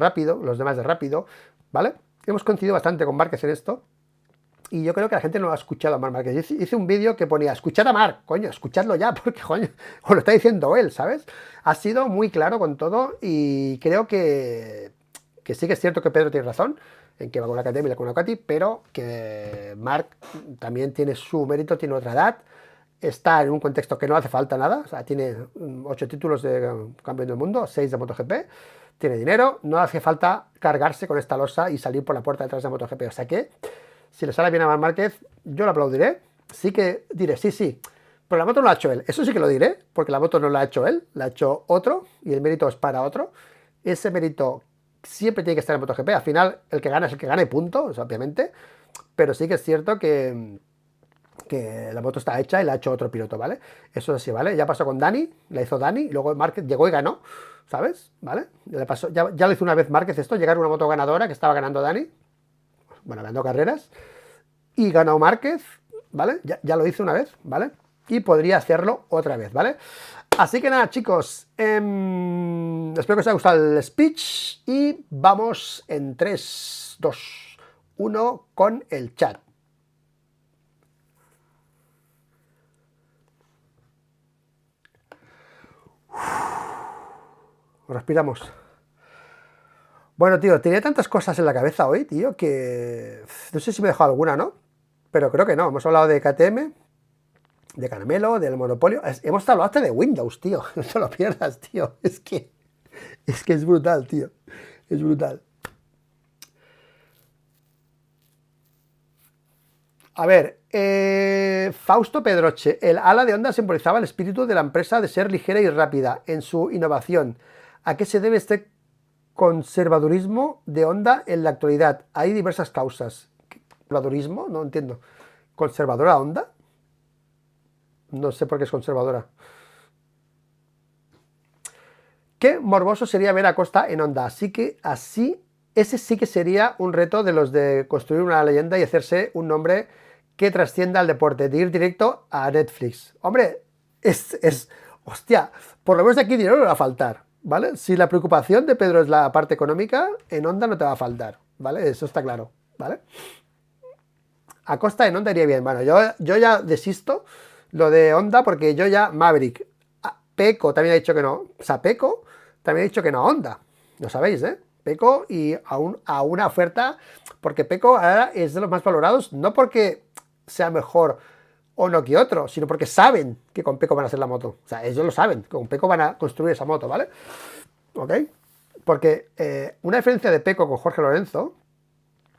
de rápido, ¿vale? Hemos coincidido bastante con Márquez en esto. Y yo creo que la gente no lo ha escuchado a Marc Márquez. Hice un vídeo que ponía, escuchad a Marc, coño, escuchadlo ya, porque, coño, os lo está diciendo él, ¿sabes? Ha sido muy claro con todo y creo que sí que es cierto que Pedro tiene razón, en que va con la KTM y con la Ducati, pero que Marc también tiene su mérito, tiene otra edad, está en un contexto que no hace falta nada, o sea, tiene 8 títulos de campeón del mundo, 6 de MotoGP, tiene dinero, no hace falta cargarse con esta losa y salir por la puerta detrás de MotoGP, o sea que si le sale bien a Marc Márquez, yo lo aplaudiré. Sí que diré, sí, pero la moto no la ha hecho él. Eso sí que lo diré, porque la moto no la ha hecho él, la ha hecho otro, y el mérito es para otro. Ese mérito siempre tiene que estar en MotoGP. Al final, el que gana es el que gana y punto, o sea, obviamente. Pero sí que es cierto que la moto está hecha y la ha hecho otro piloto, ¿vale? Eso es así, ¿vale? Ya pasó con Dani, la hizo Dani, luego Márquez llegó y ganó, ¿sabes? ¿Vale? Ya lo hizo una vez Márquez esto, llegar a una moto ganadora que estaba ganando Dani, bueno, ganando carreras, y ganó Márquez, ¿vale? Ya lo hizo una vez, ¿vale? Y podría hacerlo otra vez, ¿vale? Así que nada, chicos, espero que os haya gustado el speech y vamos en 3, 2, 1 con el chat. Respiramos. Bueno, tío, tenía tantas cosas en la cabeza hoy, tío, que no sé si me he dejado alguna, ¿no? Pero creo que no. Hemos hablado de KTM, de Caramelo, del monopolio. Hemos hablado hasta de Windows, tío. No te lo pierdas, tío. Es que es brutal, tío. Es brutal. A ver, Fausto Pedroche. El ala de Honda simbolizaba el espíritu de la empresa de ser ligera y rápida en su innovación. ¿A qué se debe este conservadurismo de Honda en la actualidad? Hay diversas causas. ¿Conservadurismo? No entiendo. ¿Conservadora Honda? No sé por qué es conservadora. Qué morboso sería ver a Costa en Honda. Ese sí que sería un reto de los de construir una leyenda y hacerse un nombre que trascienda al deporte, de ir directo a Netflix. Hombre, hostia, por lo menos aquí dinero no va a faltar, ¿vale? Si la preocupación de Pedro es la parte económica, en Honda no te va a faltar, ¿vale? Eso está claro, ¿vale? A Costa en Honda iría bien. Bueno, yo ya desisto lo de Honda porque yo ya Maverick, Pecco también ha dicho que no, o sea, Pecco también ha dicho que no a Honda, lo sabéis, ¿eh? Pecco y a una oferta, porque Pecco ahora es de los más valorados, no porque sea mejor o no que otro, sino porque saben que con Pecco van a hacer la moto. O sea, ellos lo saben, que con Pecco van a construir esa moto, ¿vale? ¿Ok? Porque una diferencia de Pecco con Jorge Lorenzo,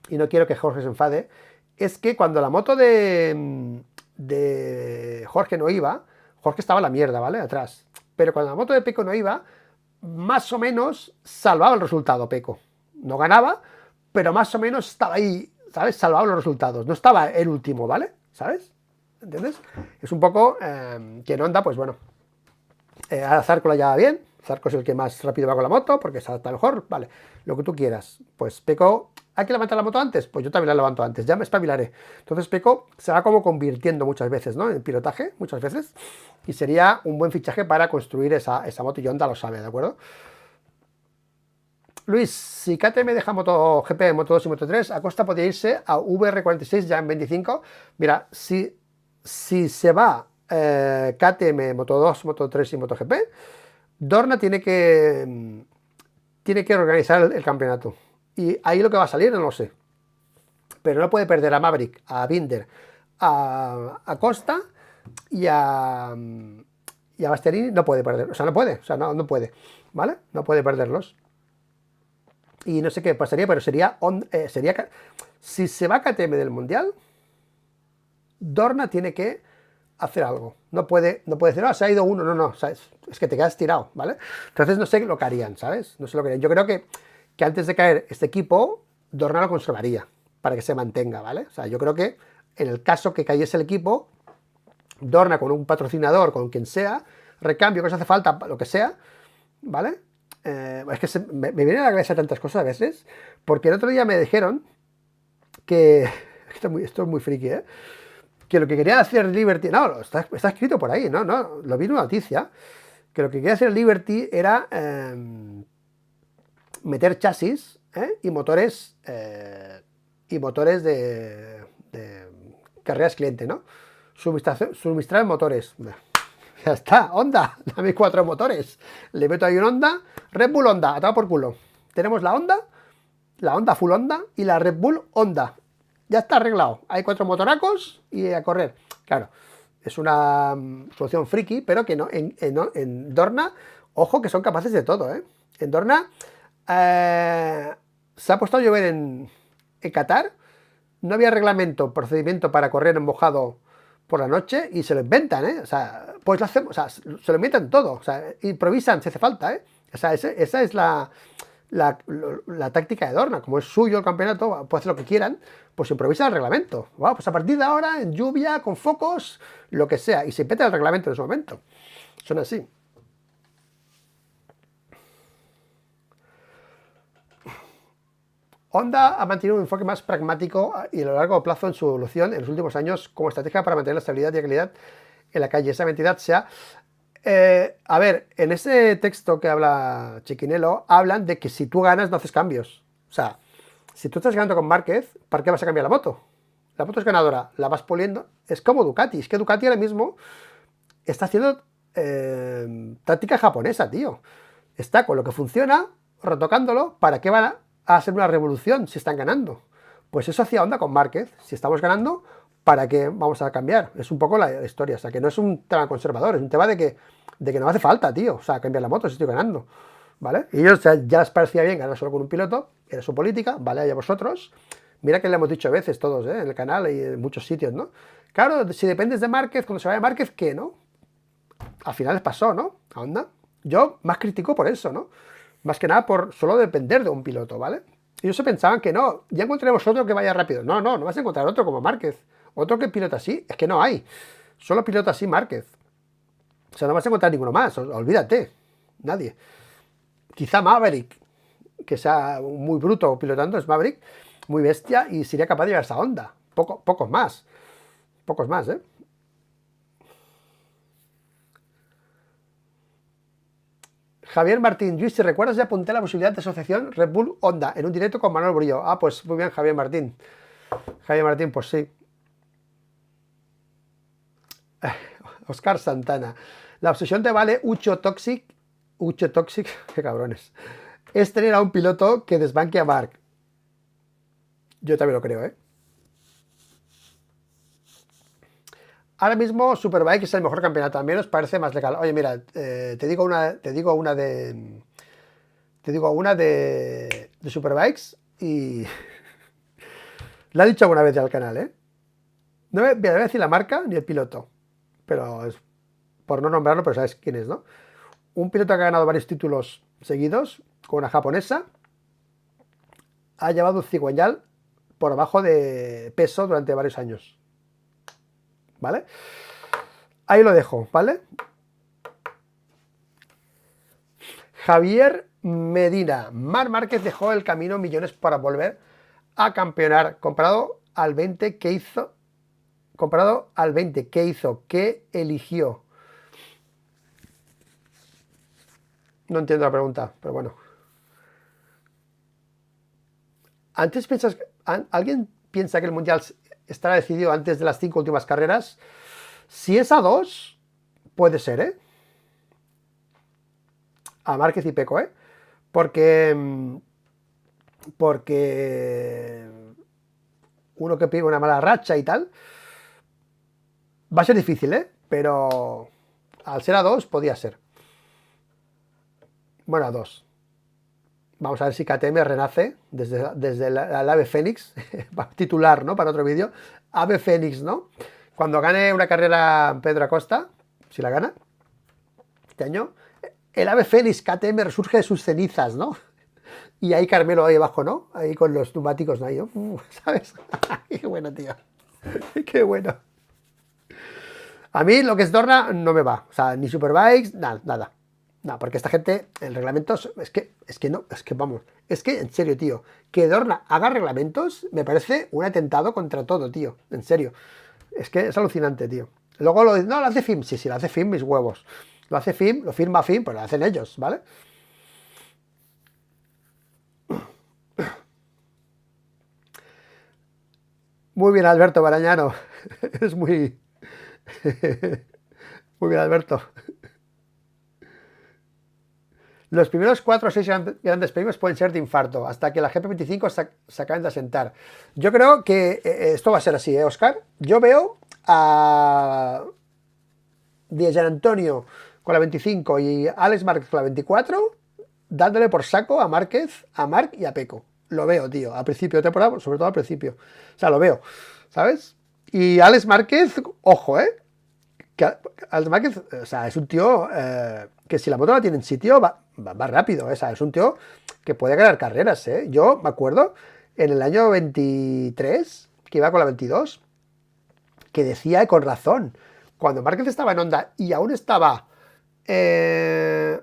y no quiero que Jorge se enfade, es que cuando la moto de Jorge no iba, Jorge estaba en la mierda, ¿vale? Atrás. Pero cuando la moto de Pecco no iba, más o menos salvaba el resultado Pecco. No ganaba, pero más o menos estaba ahí, ¿sabes? Salvaba los resultados. No estaba el último, ¿vale? ¿Sabes? ¿Entiendes? Es un poco que en Honda, pues bueno, a Zarco la lleva bien. Zarco es el que más rápido va con la moto porque se adapta mejor, vale, lo que tú quieras. Pues Pecco, ¿hay que levantar la moto antes? Pues yo también la levanto antes, ya me espabilaré. Entonces Pecco se va como convirtiendo muchas veces, ¿no? En pilotaje, muchas veces, y sería un buen fichaje para construir esa moto, y Honda lo sabe, ¿de acuerdo? Luis, si KTM deja MotoGP, Moto2 y Moto3, Acosta podría irse a VR46 ya en 25. Mira, si se va KTM, Moto2, Moto3 y MotoGP, Dorna tiene que organizar el campeonato. Y ahí lo que va a salir no lo sé. Pero no puede perder a Maverick, a Binder, a Costa y a Bastianini. No puede perder. O sea, no puede. O sea, no puede. ¿Vale? No puede perderlos. Y no sé qué pasaría, pero sería si se va KTM del Mundial, Dorna tiene que hacer algo. No puede decir, se ha ido uno, no, o sea, es que te quedas tirado, ¿vale? Entonces no sé lo que harían, ¿sabes? No sé lo que harían. Yo creo que antes de caer este equipo, Dorna lo conservaría para que se mantenga, ¿vale? O sea, yo creo que en el caso que cayese el equipo, Dorna con un patrocinador, con quien sea, recambio, que os hace falta, lo que sea, ¿vale? Es que me vienen a la cabeza tantas cosas a veces, porque el otro día me dijeron que esto es muy friki, ¿eh? Que lo que quería hacer Liberty, no, está escrito por ahí, no, lo vi en una noticia, que lo que quería hacer Liberty era meter chasis y motores de carreras cliente, ¿no? Suministrar motores. Ya está, Honda, dame 4 motores. Le meto ahí un Honda, Red Bull Honda, atado por culo. Tenemos la Honda Full Honda y la Red Bull Honda. Ya está arreglado. Hay 4 motoracos y a correr. Claro, es una solución friki, pero que no, en Dorna, ojo que son capaces de todo, ¿eh? En Dorna se ha puesto a llover en Qatar. No había procedimiento para correr en mojado por la noche y se lo inventan, ¿eh? O sea, pues lo hacemos, o sea, se lo inventan todo, o sea, improvisan si hace falta, ¿eh? O sea, esa es la táctica de Dorna. Como es suyo el campeonato, puede hacer lo que quieran, pues improvisa el reglamento. Bueno, pues a partir de ahora, en lluvia, con focos, lo que sea, y se peta el reglamento en ese momento. Son así. Honda ha mantenido un enfoque más pragmático y a lo largo plazo en su evolución en los últimos años como estrategia para mantener la estabilidad y la calidad en la calle. Esa identidad se ha A ver, en ese texto que habla Chiquinelo, hablan de que si tú ganas no haces cambios. O sea, si tú estás ganando con Márquez, ¿para qué vas a cambiar la moto? La moto es ganadora, la vas puliendo. Es como Ducati, es que Ducati ahora mismo está haciendo táctica japonesa, tío. Está con lo que funciona, retocándolo. ¿Para qué van a hacer una revolución si están ganando? Pues eso hacía Honda con Márquez. Si estamos ganando, ¿para qué vamos a cambiar? Es un poco la historia. O sea, que no es un tema conservador, es un tema de que no hace falta, tío. O sea, cambiar la moto si estoy ganando. ¿Vale? Y ellos ya les parecía bien ganar solo con un piloto, era su política, ¿vale? Allá vosotros. Mira que le hemos dicho a veces todos, ¿eh? En el canal y en muchos sitios, ¿no? Claro, si dependes de Márquez, cuando se vaya Márquez, ¿qué, no? Al final les pasó, ¿no? A Honda. Yo más critico por eso, ¿no? Más que nada por solo depender de un piloto, ¿vale? Ellos se pensaban que no, ya encontraremos otro que vaya rápido. No, no, no vas a encontrar otro como Márquez. Otro que pilota así, es que no hay. Solo pilota así Márquez. O sea, no vas a encontrar ninguno más, olvídate. Nadie. Quizá Maverick, que sea muy bruto pilotando, es Maverick, muy bestia y sería capaz de llevar esa Honda. Pocos más. Pocos más, ¿eh? Javier Martín, Luis, si recuerdas, ya apunté la posibilidad de asociación Red Bull Honda en un directo con Manuel Brillo. Ah, pues muy bien, Javier Martín. Javier Martín, pues sí. Oscar Santana. La obsesión te vale Ucho Toxic. Ucho Toxic, qué cabrones. Es tener a un piloto que desbanque a Mark. Yo también lo creo, ¿eh? Ahora mismo Superbike es el mejor campeonato, al menos parece más legal. Oye, mira, te digo una de Superbikes y la he dicho alguna vez ya al canal, ¿eh? No voy a decir la marca ni el piloto, pero es por no nombrarlo, pero sabes quién es, ¿no? Un piloto que ha ganado varios títulos seguidos con una japonesa, ha llevado un cigüeñal por abajo de peso durante varios años, ¿vale? Ahí lo dejo, ¿vale? Javier Medina. Marc Márquez dejó el camino millones para volver a campeonar. Comparado al 20 que hizo. Comparado al 20 que hizo, que eligió. No entiendo la pregunta, pero bueno. Antes piensas. ¿Alguien piensa que el mundial estará decidido antes de las 5 últimas carreras? Si es a 2, puede ser, ¿eh? A Márquez y Peco, ¿eh? Porque uno que pide una mala racha y tal, va a ser difícil, ¿eh? Pero al ser a 2, podía ser. Bueno, a 2. Vamos a ver si KTM renace desde el ave Fénix, titular, ¿no? Para otro vídeo. Ave Fénix, ¿no? Cuando gane una carrera Pedro Acosta, si la gana, este año, el ave Fénix KTM resurge de sus cenizas, ¿no? Y ahí Carmelo ahí abajo, ¿no? Ahí con los neumáticos, ¿no? Ahí, ¿sabes? Qué bueno, tío. Qué bueno. A mí lo que es Dorna no me va. O sea, ni Superbikes, nada, nada. No, porque esta gente, el reglamento, es que no, es que vamos, es que en serio, tío, que Dorna haga reglamentos me parece un atentado contra todo, tío, en serio. Es que es alucinante, tío. Luego lo no, lo hace FIM, sí, lo hace FIM, mis huevos. Lo hace FIM, lo firma FIM, pues lo hacen ellos, ¿vale? Muy bien, Alberto Barañano. Es muy... Muy bien, Alberto. Los primeros 4 o 6 grandes premios pueden ser de infarto, hasta que la GP25 se acaben de asentar. Yo creo que esto va a ser así, ¿eh, Oscar? Yo veo a Gian Antonio con la 25 y Alex Márquez con la 24, dándole por saco a Márquez, a Marc y a Peco. Lo veo, tío, a principio de temporada, sobre todo al principio. O sea, lo veo, ¿sabes? Y Alex Márquez, ojo, ¿eh? Que Alex Márquez, o sea, es un tío que si la moto la tiene en sitio, va rápido, ¿eh? O sea, es un tío que puede ganar carreras, ¿eh? Yo me acuerdo en el año 23, que iba con la 22, que decía, con razón, cuando Márquez estaba en Honda y aún estaba en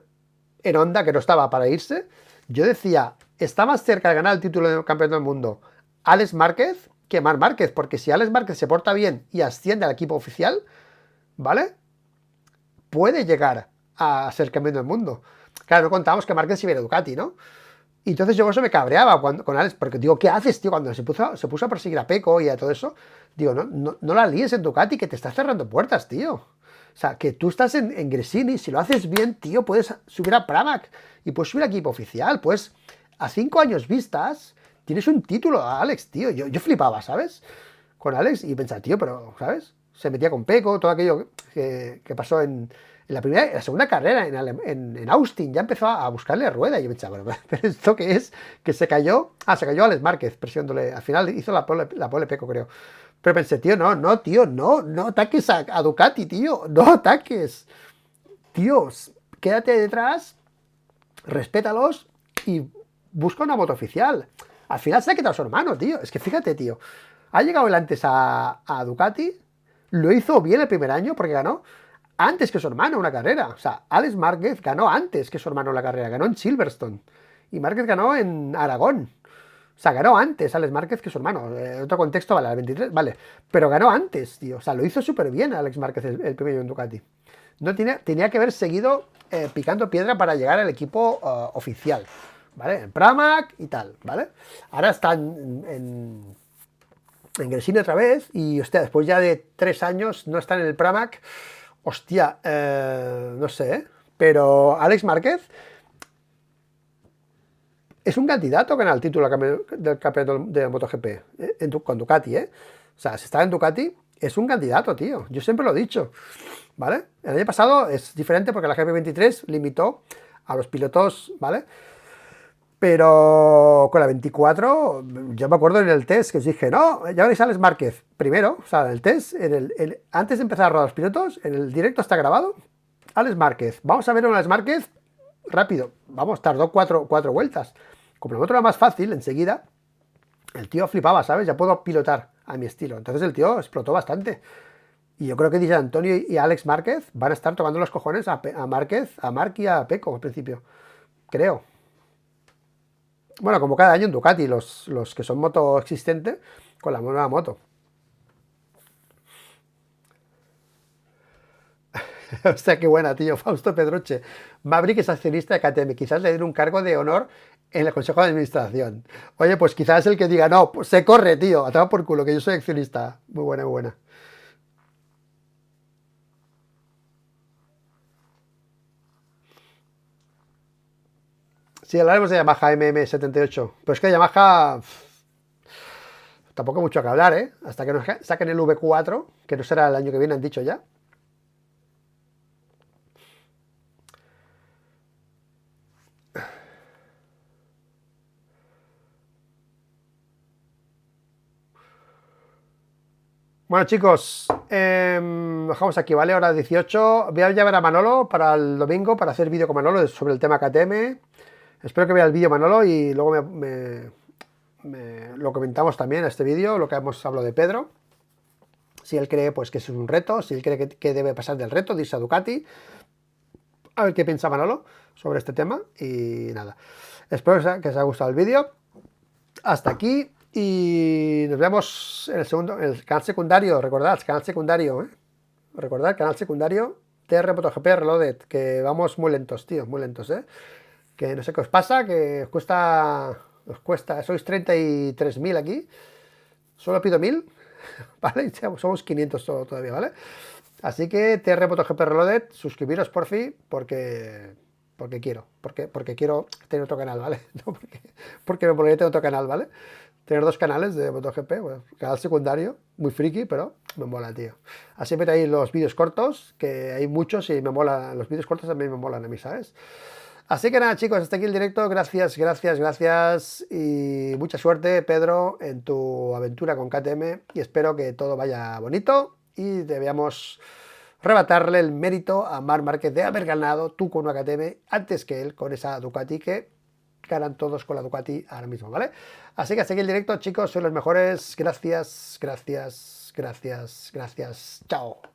Honda, que no estaba para irse, yo decía, está más cerca de ganar el título de campeón del mundo Alex Márquez que Marc Márquez, porque si Alex Márquez se porta bien y asciende al equipo oficial, ¿vale? puede llegar a ser campeón del mundo. Claro, no contábamos que Márquez se iba a Ducati, ¿no? Y entonces yo por eso me cabreaba con Alex, porque digo, ¿qué haces, tío? Cuando se puso a perseguir a Pecco y a todo eso, digo, no la líes en Ducati, que te estás cerrando puertas, tío. O sea, que tú estás en Gresini, si lo haces bien, tío, puedes subir a Pramac y puedes subir a equipo oficial, pues a 5 años vistas tienes un título, Alex, tío. Yo flipaba, ¿sabes? Con Alex y pensaba, tío, pero, ¿sabes? Se metía con Pecco, todo aquello que pasó en la segunda carrera en Austin, ya empezó a buscarle rueda. Y yo pensaba, pero ¿esto qué es? Que se cayó. Se cayó Alex Márquez presionándole. Al final hizo la pole Pecco, creo. Pero pensé, tío, no ataques a Ducati, tío. No ataques. Tíos, quédate detrás, respétalos y busca una moto oficial. Al final se ha quitado a su hermano, tío. Es que fíjate, tío. Ha llegado él antes a Ducati. Lo hizo bien el primer año porque ganó antes que su hermano una carrera. O sea, Alex Márquez ganó antes que su hermano la carrera. Ganó en Silverstone. Y Márquez ganó en Aragón. O sea, ganó antes Alex Márquez que su hermano. En otro contexto, vale, el 23, vale. Pero ganó antes, tío. O sea, lo hizo súper bien Alex Márquez el primer año en Ducati. No tenía que haber seguido picando piedra para llegar al equipo oficial. ¿Vale? En Pramac y tal, ¿vale? Ahora está en Gresini otra vez y, hostia, después ya de 3 años no están en el Pramac. Hostia, no sé, ¿eh? Pero Alex Márquez es un candidato a ganar el título del campeonato de MotoGP con Ducati, ¿eh? O sea, si está en Ducati, es un candidato, tío. Yo siempre lo he dicho, ¿vale? El año pasado es diferente porque la GP23 limitó a los pilotos, ¿vale? Pero con la 24, yo me acuerdo en el test que os dije, no, ya veréis a Alex Márquez. Primero, o sea, en el test, antes de empezar a rodar los pilotos, en el directo está grabado, Alex Márquez. Vamos a ver a Alex Márquez rápido. Vamos, tardó cuatro vueltas. Como la moto era más fácil, enseguida, el tío flipaba, ¿sabes? Ya puedo pilotar a mi estilo. Entonces el tío explotó bastante. Y yo creo que Di Antonio y Alex Márquez van a estar tocando los cojones a Márquez, a Marc y a Pecco al principio. Creo. Bueno, como cada año en Ducati, los que son moto existente con la nueva moto. Hostia, qué buena, tío. Fausto Pedroche. Maverick es accionista de KTM. Quizás le den un cargo de honor en el Consejo de Administración. Oye, pues quizás el que diga, no, pues se corre, tío. A tomar por culo, que yo soy accionista. Muy buena, muy buena. Sí, hablaremos de Yamaha MM78. Pero es que Yamaha tampoco hay mucho que hablar, ¿eh? Hasta que nos saquen el V4, que no será el año que viene, han dicho ya. Bueno, chicos, dejamos aquí, ¿vale? Hora 18. Voy a llamar a Manolo para el domingo para hacer vídeo con Manolo sobre el tema KTM. Espero que vea el vídeo Manolo y luego lo comentamos también en este vídeo, lo que hemos hablado de Pedro. Si él cree pues que es un reto, si él cree que debe pasar del reto, de irse a Ducati. A ver qué piensa Manolo sobre este tema. Y nada, espero que os haya gustado el vídeo. Hasta aquí. Y nos vemos en el canal secundario. Recordad, canal secundario, ¿eh? Recordad, canal secundario TR MotoGP Reloaded. Que vamos muy lentos, tío, muy lentos, ¿eh? Que no sé qué os pasa, que os cuesta, sois 33.000 aquí. Solo pido 1.000, ¿vale? Somos 500 todavía, ¿vale? Así que TR MotoGP Reloaded, suscribiros por fin, porque quiero, porque quiero tener otro canal, ¿vale? No porque me pondría tener otro canal, ¿vale? Tener 2 canales de MotoGP, bueno, canal secundario, muy friki, pero me mola, tío. Así veréis los vídeos cortos, que hay muchos y me mola, los vídeos cortos también me molan a mí, ¿sabes? Así que nada, chicos, hasta aquí el directo. Gracias, gracias, gracias. Y mucha suerte, Pedro, en tu aventura con KTM. Y espero que todo vaya bonito y debamos rebatarle el mérito a Marc Márquez de haber ganado tú con una KTM antes que él con esa Ducati, que ganan todos con la Ducati ahora mismo, ¿vale? Así que hasta aquí el directo, chicos. Sois los mejores. Gracias, gracias, gracias, gracias. Chao.